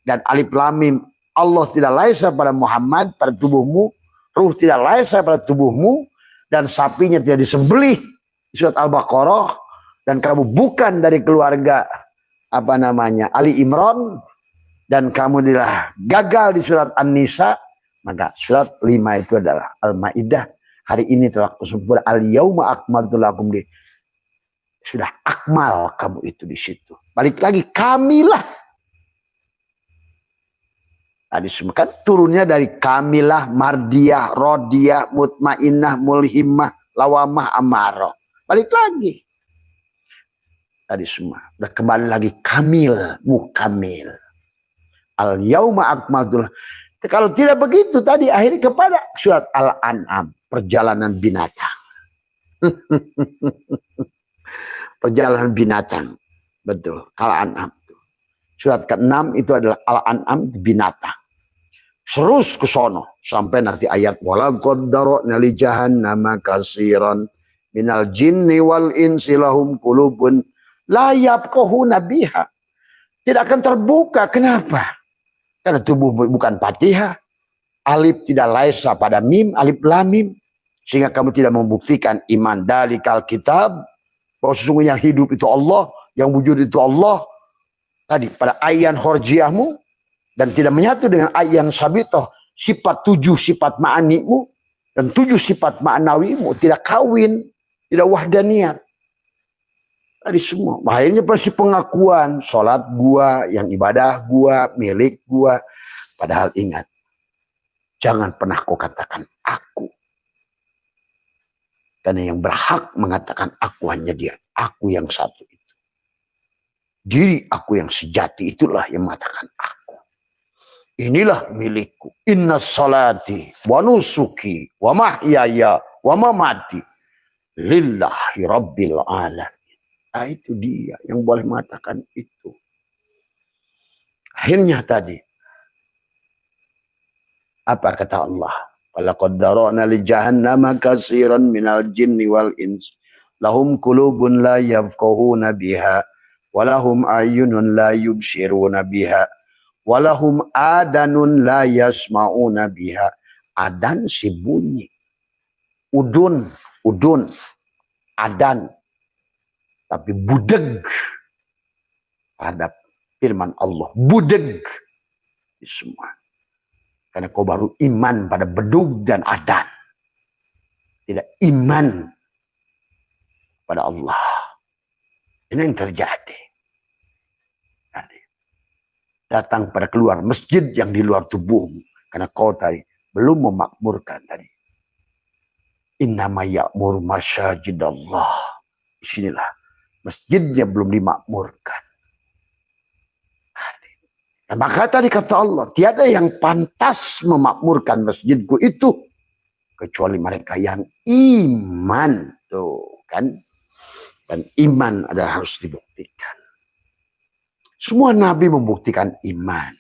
dan alif lam mim, Allah tidak laisa pada Muhammad pada tubuhmu, ruh tidak laisa pada tubuhmu, dan sapinya tidak disembelih surat Al-Baqarah, dan kamu bukan dari keluarga Ali Imran, dan kamu adalah gagal di surat An-Nisa, maka surat 5 itu adalah Al-Maidah. Hari ini telah kusempurna, al-yauma akmaltu lakum, sudah akmal kamu itu di situ. Balik lagi, kamilah. Tadi semua kan turunnya dari kamilah, mardiyah, rodiyah, mutmainnah, mulhimah, lawamah, amarah. Balik lagi. Tadi semua. Udah kembali lagi kamil, mukamil. Al-yauma akmaltu. Kalau tidak begitu tadi akhirnya kepada surat Al-An'am, perjalanan binatang. Perjalanan binatang. Betul. Al-An'am. Surat ke-6 itu adalah Al-An'am, binatang. Terus ke sono sampai nanti ayat walaqad dara'na li jahannama katsiran minal jinni wal insi lahum qulubun la yafqahuna biha. Tidak akan terbuka. Kenapa? Karena tubuh bukan Fatihah. Alif tidak laisa pada mim, alif lam mim. Sehingga kamu tidak membuktikan iman dalikal kitab, bahwa sesungguhnya yang hidup itu Allah, yang wujud itu Allah. Tadi pada ayan khorjiahmu, dan tidak menyatu dengan ayan sabitoh, sifat 7 sifat ma'animu, dan 7 sifat ma'nawimu, tidak kawin, tidak wahdaniyat. Tadi semua. Akhirnya pasti pengakuan, sholat gua, yang ibadah gua, milik gua. Padahal ingat, jangan pernah kau katakan aku. Karena yang berhak mengatakan aku hanya dia. Aku yang satu itu. Diri aku yang sejati itulah yang mengatakan aku. Inilah milikku. Inna salati wa nusuki wa mahyaya wa mamati lillahi rabbil alamin. Nah, itu dia yang boleh mengatakan itu. Akhirnya tadi, apa kata Allah? Walaqad dara'na li jahannama katsiran minal jinni wal ins lahum qulubun la yafqahuna biha wa lahum a'yunun la yubsiruna biha wa lahum adanun la yasma'una biha. Adan si bunyi. Udun, adan. Tapi budeg terhadap firman Allah. Budeg. Semua. Karena kau baru iman pada bedug dan adan. Tidak iman pada Allah. Ini yang terjadi. datang pada keluar masjid yang di luar tubuhmu. Karena kau tadi belum memakmurkan tadi. Innama ya'mur masajidallah. Disinilah masjidnya belum dimakmurkan. Nah, maka tadi kata Allah, tiada yang pantas memakmurkan masjidku itu kecuali mereka yang iman. Tuh kan. Dan iman adalah harus dibuktikan. Semua nabi membuktikan iman.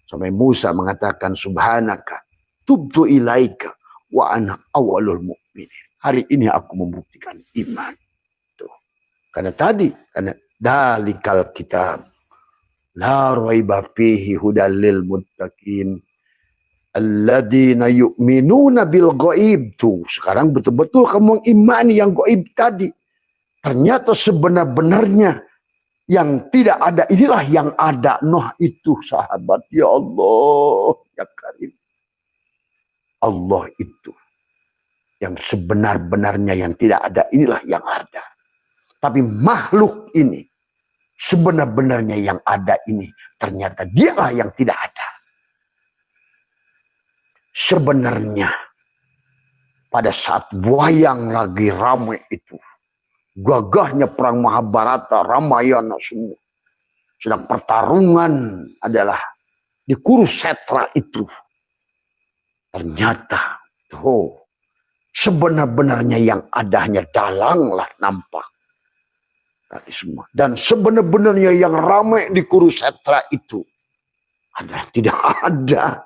Sampai Musa mengatakan subhanaka tubtu ilaika wa ana awalul mu'minin. Hari ini aku membuktikan iman. Tuh. Karena dalikal kitab la raiba fihi hudal lil muttaqin alladzina yu'minuna bil ghaib. Tuh, sekarang betul-betul kamu mengimani yang gaib tadi. Ternyata sebenar-benarnya yang tidak ada inilah yang ada. Noh itu sahabat. Ya Allah, ya Karim. Allah itu yang sebenar-benarnya yang tidak ada inilah yang ada. Tapi makhluk ini sebenar-benarnya yang ada ini ternyata dialah yang tidak ada. Sebenarnya pada saat wayang lagi ramai itu, gagahnya perang Mahabharata, Ramayana semua. Sedang pertarungan adalah di Kurusetra itu. Ternyata sebenar-benarnya yang ada hanya dalanglah nampak. Tadi semua. Dan sebenar-benarnya yang ramai di Kurusetra itu adalah tidak ada.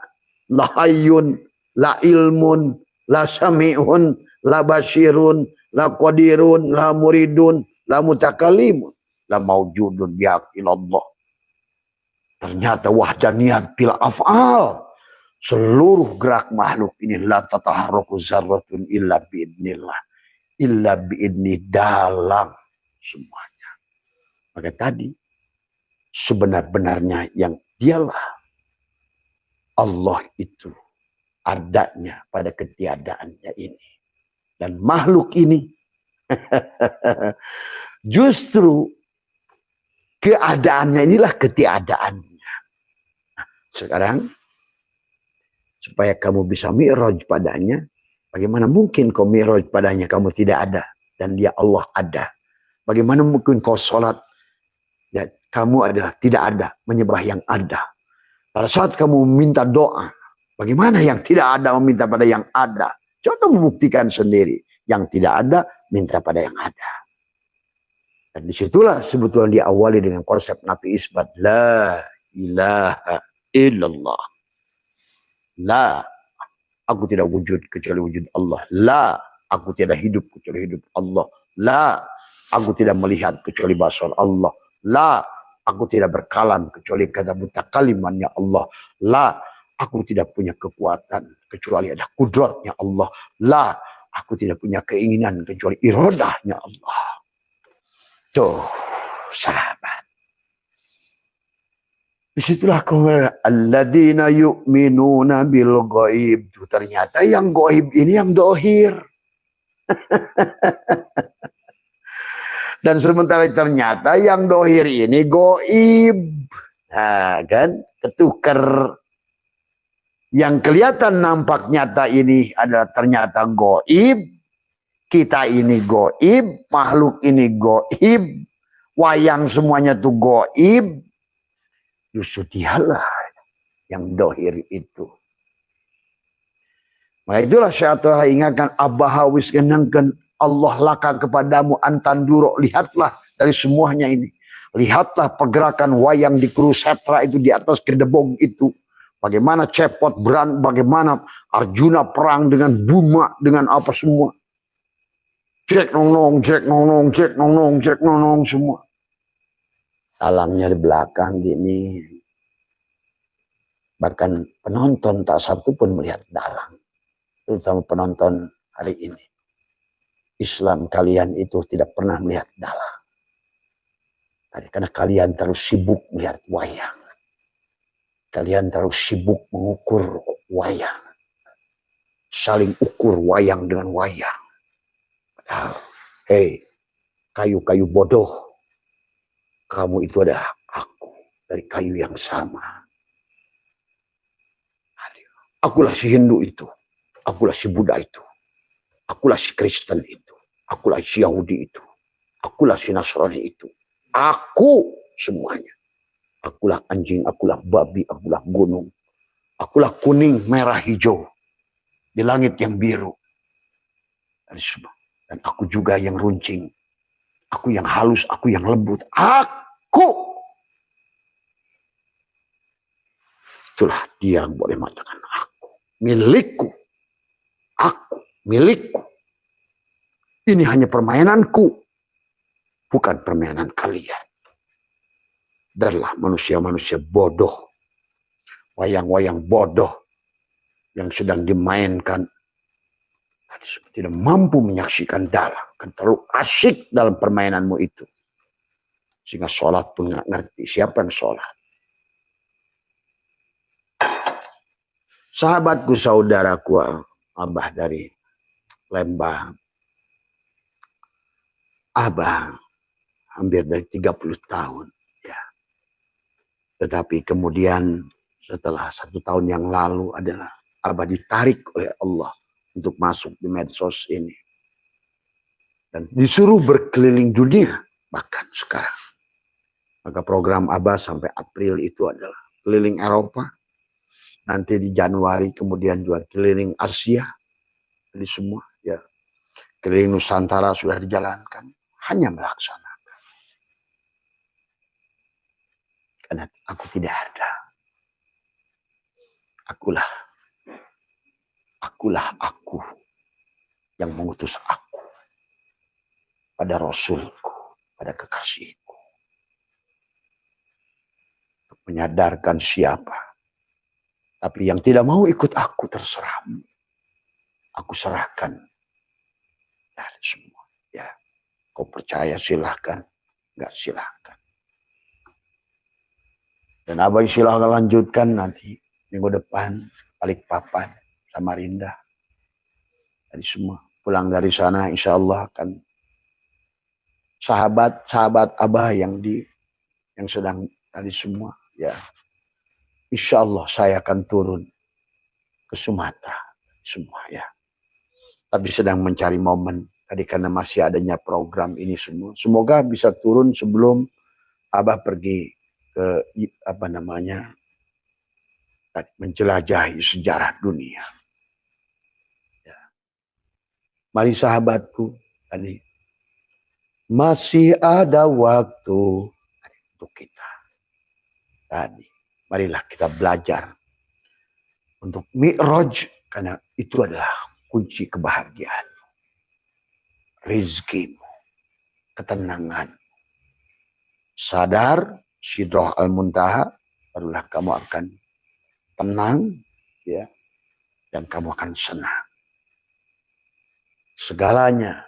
La hayyun, la ilmun, la sami'un, la basirun, la qadirun, la muridun, la mutakalimun, la maujudun bihaqilallah. Ternyata wahdaniyat bil af'al. Seluruh gerak makhluk ini la tataharraku zarratun illa biidnillah. Illa biidni dalam semuanya. Maka tadi sebenar-benarnya yang dialah Allah itu adanya pada ketiadaannya ini. Dan makhluk ini justru keadaannya inilah ketiadaannya. Nah, sekarang supaya kamu bisa mi'raj padanya, bagaimana mungkin kau mi'raj padanya kamu tidak ada dan dia Allah ada? Bagaimana mungkin kau sholat ya, kamu adalah tidak ada menyembah yang ada? Pada saat kamu meminta doa, bagaimana yang tidak ada meminta pada yang ada? Coba membuktikan sendiri. Yang tidak ada, minta pada yang ada. Dan disitulah sebetulnya diawali dengan konsep Nabi Isbat. La ilaha illallah. La, aku tidak wujud kecuali wujud Allah. La, aku tidak hidup kecuali hidup Allah. La, aku tidak melihat kecuali basar Allah. La, aku tidak berkalam kecuali kata mutakalimannya Allah. La, aku tidak punya kekuatan kecuali ada kudratnya Allah. La, aku tidak punya keinginan kecuali iradahnya Allah. Tuh, sahabat. Disitulah kemudian alladzina yu'minuna bil ghaib. Ternyata yang gaib ini yang dohir. Dan sementara ternyata yang dohir ini gaib. Nah kan, ketukar. Yang kelihatan nampak nyata ini adalah ternyata gaib. Kita ini gaib, makhluk ini gaib, wayang semuanya tuh gaib. Justru dialah yang dohir itu. Maka itulah saya telah ingatkan abahawis kenangkan Allah laka kepadamu antanduro. Lihatlah dari semuanya ini. Lihatlah pergerakan wayang di Kurusetra itu di atas kedebong itu. Bagaimana cepot berang, bagaimana Arjuna perang dengan Buma, dengan apa semua. Cek nong, cek nong, cek nong, cek nong semua. Dalangnya di belakang gini. Bahkan penonton tak satu pun melihat dalang. Terutama penonton hari ini. Islam kalian itu tidak pernah melihat dalang. Karena kalian terus sibuk melihat wayang. Kalian terus sibuk mengukur wayang. Saling ukur wayang dengan wayang. Padahal, hei, kayu-kayu bodoh. Kamu itu adalah aku. dari kayu yang sama. Akulah si Hindu itu, akulah si Buddha itu, akulah si Kristen itu, akulah si Yahudi itu, akulah si Nasrani itu. Aku semuanya. Akulah anjing, akulah babi, akulah gunung. Akulah kuning, merah, hijau. Di langit yang biru. Dan aku juga yang runcing. Aku yang halus, aku yang lembut. Aku. Itulah dia yang boleh mengatakan aku. Milikku. Aku. Milikku. Ini hanya permainanku. Bukan permainan kalian. Adalah manusia-manusia bodoh. Wayang-wayang bodoh. Yang sedang dimainkan. Tidak mampu menyaksikan dalam. Kan terlalu asyik dalam permainanmu itu. Sehingga sholat pun nggak ngerti. Siapa yang sholat? Sahabatku, saudaraku, Abah dari Lembang. Abah hampir dari 30 tahun. Ya. Tetapi kemudian setelah 1 tahun yang lalu adalah Abah ditarik oleh Allah untuk masuk di medsos ini. Dan disuruh berkeliling dunia bahkan sekarang. Maka program Abah sampai April itu adalah keliling Eropa. Nanti di Januari kemudian juga keliling Asia. Jadi semua ya. Keliling Nusantara sudah dijalankan. Hanya melaksanakan. Karena aku tidak ada. Akulah aku yang mengutus aku pada Rasulku, pada kekasihku. Untuk menyadarkan siapa. Tapi yang tidak mau ikut aku terserahmu. Aku serahkan. Nah, semua. Ya, kau percaya silahkan. Enggak silahkan. Dan Abah silahkan lanjutkan nanti. Minggu depan. Balikpapan. Samarinda. Tadi semua. Pulang dari sana insya Allah akan. Sahabat Abah yang sedang tadi semua. Ya. Insya Allah saya akan turun ke Sumatera. Semua ya. Tapi sedang mencari momen. Tadi karena masih adanya program ini semua. Semoga bisa turun sebelum Abah pergi ke menjelajahi sejarah dunia. Ya. Mari sahabatku. Tadi. Masih ada waktu untuk kita. Tadi. Marilah kita belajar untuk mi'raj, karena itu adalah kunci kebahagiaan. Rizkimu, ketenangan. Sadar, Sidrah al-Muntaha, barulah kamu akan tenang, ya, dan kamu akan senang. Segalanya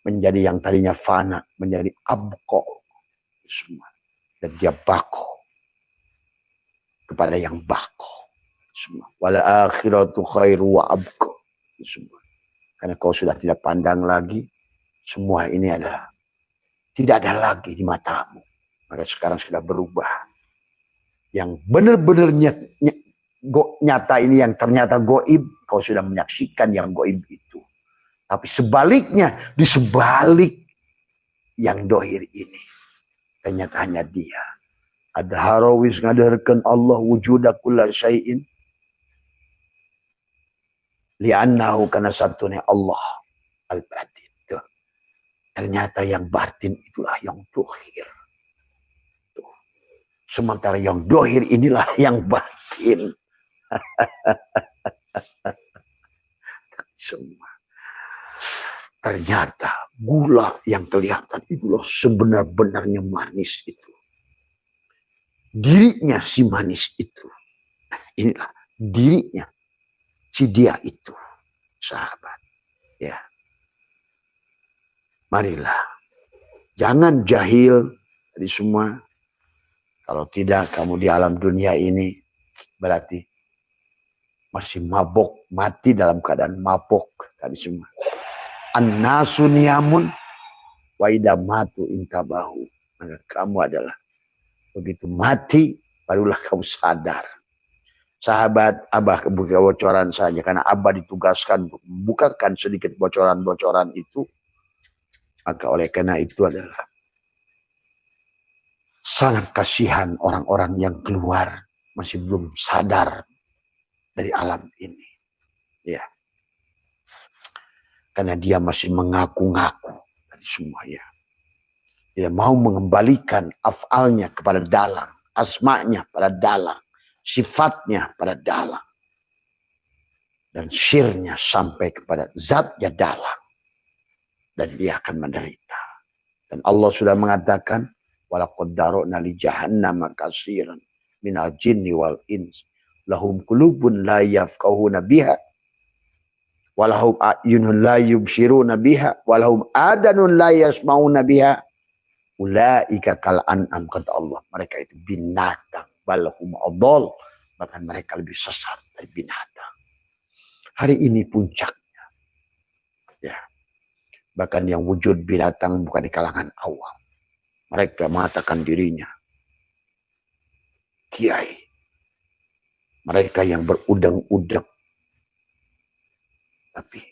menjadi yang tadinya fana, menjadi abqa semua. Dan dia bako kepada yang bako semua. Wal akhiratu khairu wa abqa semua. Karena kau sudah tidak pandang lagi, semua ini adalah tidak ada lagi di matamu. Maka sekarang sudah berubah. Yang benar-benar nyata ini yang ternyata goib, kau sudah menyaksikan yang goib itu. Tapi sebaliknya, di sebalik yang dohir ini, ternyata hanya dia. Ada harawis ngadarkan Allah wujuda kulla syai'in. Li'annahu kana satunya Allah al-batin. Ternyata yang batin itulah yang dohir. Sementara yang dohir inilah yang batin. Semua. Ternyata gula yang kelihatan itulah sebenar-benarnya manis itu. Dirinya si manis itu. Inilah dirinya si dia itu. Sahabat. Ya. Marilah. Jangan jahil dari semua. Kalau tidak kamu di alam dunia ini berarti masih mabok, mati dalam keadaan mabok tadi semua. An-nasu niyamun wa idza matu intabahu. Maka kamu adalah Begitu mati, barulah kamu sadar. Sahabat, Abah buka bocoran saja. Karena Abah ditugaskan untuk membukakan sedikit bocoran-bocoran itu. Maka oleh karena itu adalah sangat kasihan orang-orang yang keluar masih belum sadar dari alam ini. Ya. Karena dia masih mengaku-ngaku dari semuanya. Tidak mau mengembalikan afalnya kepada dalang, asma'nya pada dalang, sifatnya pada dalang, dan syirnya sampai kepada zatnya dalang. Dan dia akan menderita. Dan Allah sudah mengatakan, walaqad dara'na li jahannama katsiran minal jinni wal ins lahum qulubun la yafqahuna biha walahum a'yunun la yubsiruna biha walahum adanun la yasmauna biha ulaika kal an'am, kata Allah. Mereka itu binatang, balhum adall, bahkan mereka lebih sesat dari binatang. Hari ini puncaknya. Ya. Bahkan yang wujud binatang bukan di kalangan awam. Mereka mengatakan dirinya kiai. Mereka yang berudang-udang. Tapi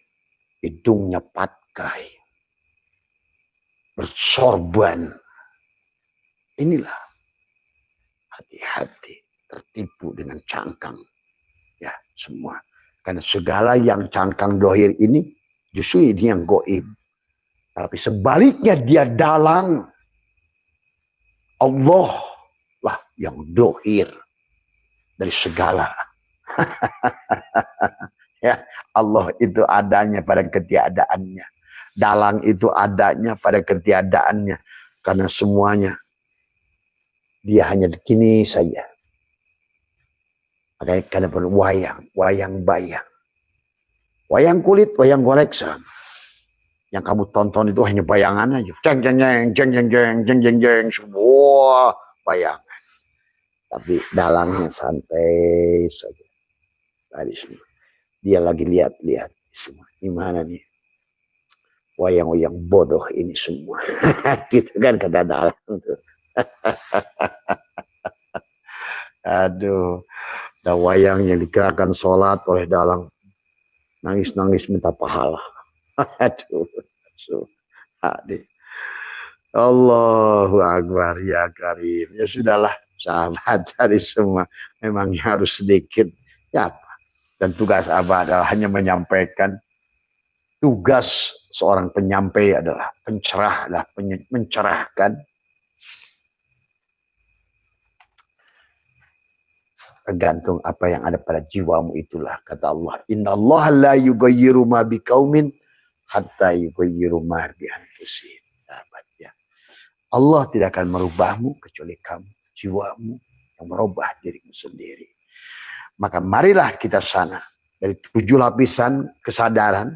hidungnya patkai. Bersorban. Inilah. Hati-hati. Tertipu dengan cangkang. Ya, semua. Karena segala yang cangkang dohir ini, justru ini yang goib. Tapi sebaliknya dia dalang. Allah lah yang dohir dari segala. Ya, Allah itu adanya pada ketiadaannya. Dalang itu adanya pada ketiadaannya. Karena semuanya dia hanya begini saja. Makanya karena wayang bayang. Wayang kulit, wayang goleksan. Yang kamu tonton itu hanya bayangan aja. Jeng jeng jeng jeng jeng jeng jeng jeng jeng, semua bayangan. Tapi dalangnya santai saja. Tadi semua. Dia lagi lihat-lihat semua. Gimana nih? Wayang-wayang bodoh ini semua. Gitu kan kata dalang tuh. Aduh. Ada wayang yang digerakkan sholat oleh dalang. Nangis-nangis minta pahala. Aduh. Aduh. Allahu Akbar ya Karim. Ya sudahlah sahabat dari semua. Memang harus sedikit. Ya apa? Dan tugas Abah adalah hanya menyampaikan. Tugas seorang penyampai adalah pencerah, adalah mencerahkan. Tergantung apa yang ada pada jiwamu itulah. Kata Allah, Inna Allah la yughayyiru ma biqaumin hatta yughayyiru ma bi anfusihim. Allah tidak akan merubahmu kecuali kamu, jiwamu yang merubah dirimu sendiri. Maka marilah kita sana dari 7 lapisan kesadaran.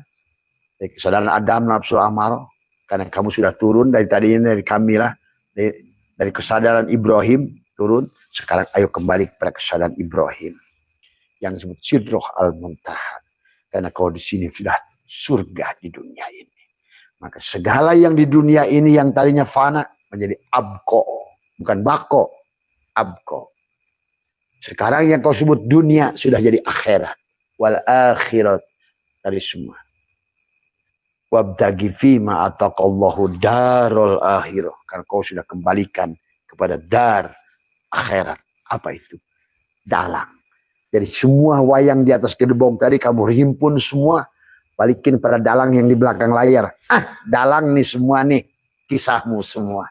Dari kesadaran Adam, nafsu amarah, karena kamu sudah turun dari tadi ini, dari kamilah, dari kesadaran Ibrahim turun. Sekarang ayo kembali kepada kesadaran Ibrahim yang disebut Sidroh al-Muntaha. Karena kau di sini sudah surga di dunia ini. Maka segala yang di dunia ini yang tadinya fana menjadi abko, bukan bako, abko. Sekarang yang kau sebut dunia sudah jadi akhirat. Wal akhirat dari semua. Wabtagi fima ataqallahu darul akhirah. Karena kau sudah kembalikan kepada dar akhirat. Apa itu? Dalang. Jadi semua wayang di atas gedebong tadi kamu himpun semua. Balikin pada dalang yang di belakang layar. Dalang nih semua nih. Kisahmu semua.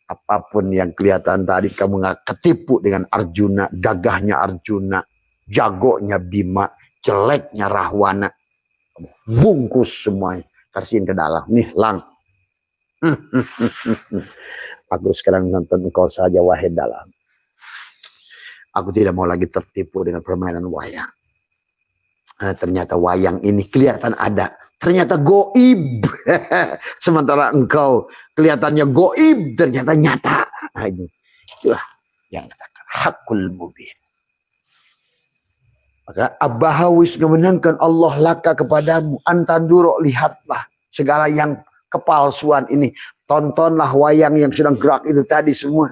Apapun yang kelihatan tadi kamu nggak ketipu dengan Arjuna. Gagahnya Arjuna. Jagonya Bima. Jeleknya Rahwana. Bungkus semuanya. Kasihin ke dalam. Nih lang. Aku sekarang nonton engkau saja wahai dalam. Aku tidak mau lagi tertipu dengan permainan wayang. Karena ternyata wayang ini kelihatan ada. Ternyata goib. Sementara engkau kelihatannya goib. Ternyata nyata. Nah, itulah yang katakan hakul mubin. Maka Abahawis memenangkan Allah laka kepadamu. Antanduro, lihatlah segala yang kepalsuan ini. Tontonlah wayang yang sedang gerak itu tadi semua.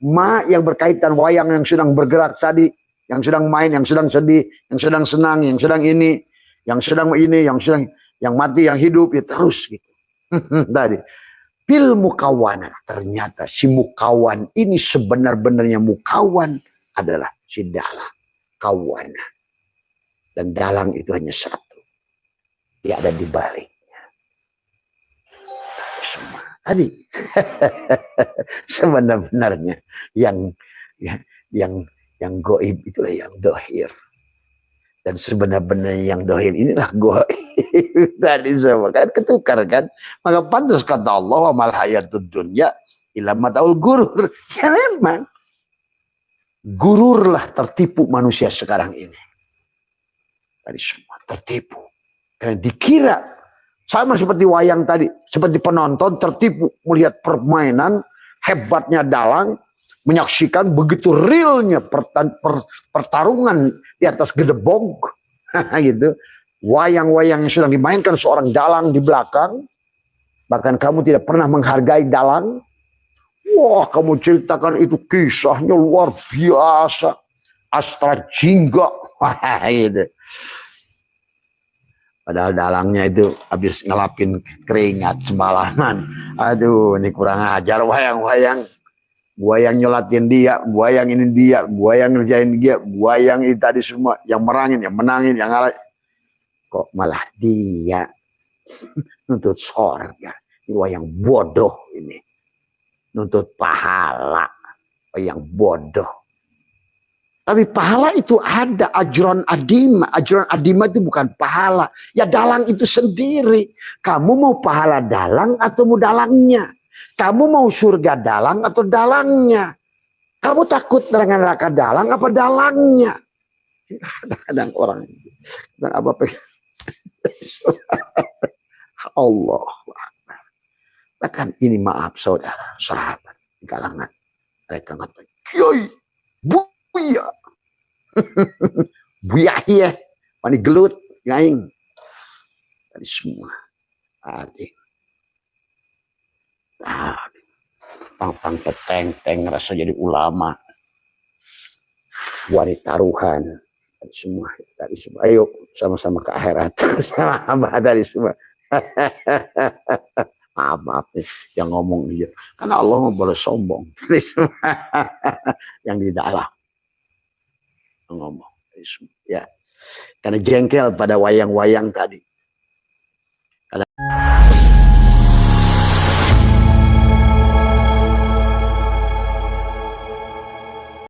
Ma yang berkaitan wayang yang sedang bergerak tadi, yang sedang main, yang sedang sedih, yang sedang senang, yang sedang ini, yang sedang yang mati, yang hidup, ya terus gitu. Tadi bil mukawana, ternyata si mukawan ini sebenar-benarnya mukawan adalah si dalang, kawana. Dan dalang itu hanya satu, dia ada di baliknya. Semua tadi sebenarnya yang goib itulah yang dohir, dan sebenarnya yang dohir inilah goib. Tadi semua kan ketukar kan, maka pantas kata Allah, wa mal hayatud dunya illa mataul gurur. Ya memang gururlah, tertipu manusia sekarang ini. Tadi semua tertipu karena dikira sama seperti wayang tadi, seperti penonton tertipu melihat permainan hebatnya dalang, menyaksikan begitu realnya pertarungan di atas gedebong gitu. Wayang-wayang yang sedang dimainkan seorang dalang di belakang, bahkan kamu tidak pernah menghargai dalang. Wah, kamu ceritakan itu kisahnya luar biasa, Astra Jingga gitu. Padahal dalangnya itu habis ngelapin keringat semalaman. Aduh, ini kurang ajar wayang-wayang. Gua yang nyolatin dia, gua yang ini dia, gua yang ngerjain dia, gua yang ini tadi semua, yang merangin, yang menangin, yang ngalah. Kok malah dia nuntut sorga. Ini wayang bodoh ini. Nuntut pahala. Wayang bodoh. Tapi pahala itu ada, ajron adima. Ajron adima itu bukan pahala. Ya dalang itu sendiri. Kamu mau pahala dalang atau mau dalangnya? Kamu mau surga dalang atau dalangnya? Kamu takut dengan neraka dalang apa dalangnya? Kadang-kadang orang dan apa Allah. Bahkan ini maaf saudara, sahabat di kalangan mereka ngatakan, Kiai, Buya. Buya ya, pani gelut, gaing. Tadi semua. Tadi. Pang peteng-teng rasa jadi ulama. Wanita taruhan. Tadi semua. Tadi semua. Ayo sama-sama ke akhirat. Sama tadi semua. Maaf nih yang ngomong dia. Karena Allah mau boleh sombong. Yang di dalam. Ngomong ya, karena jengkel pada wayang-wayang tadi. Karena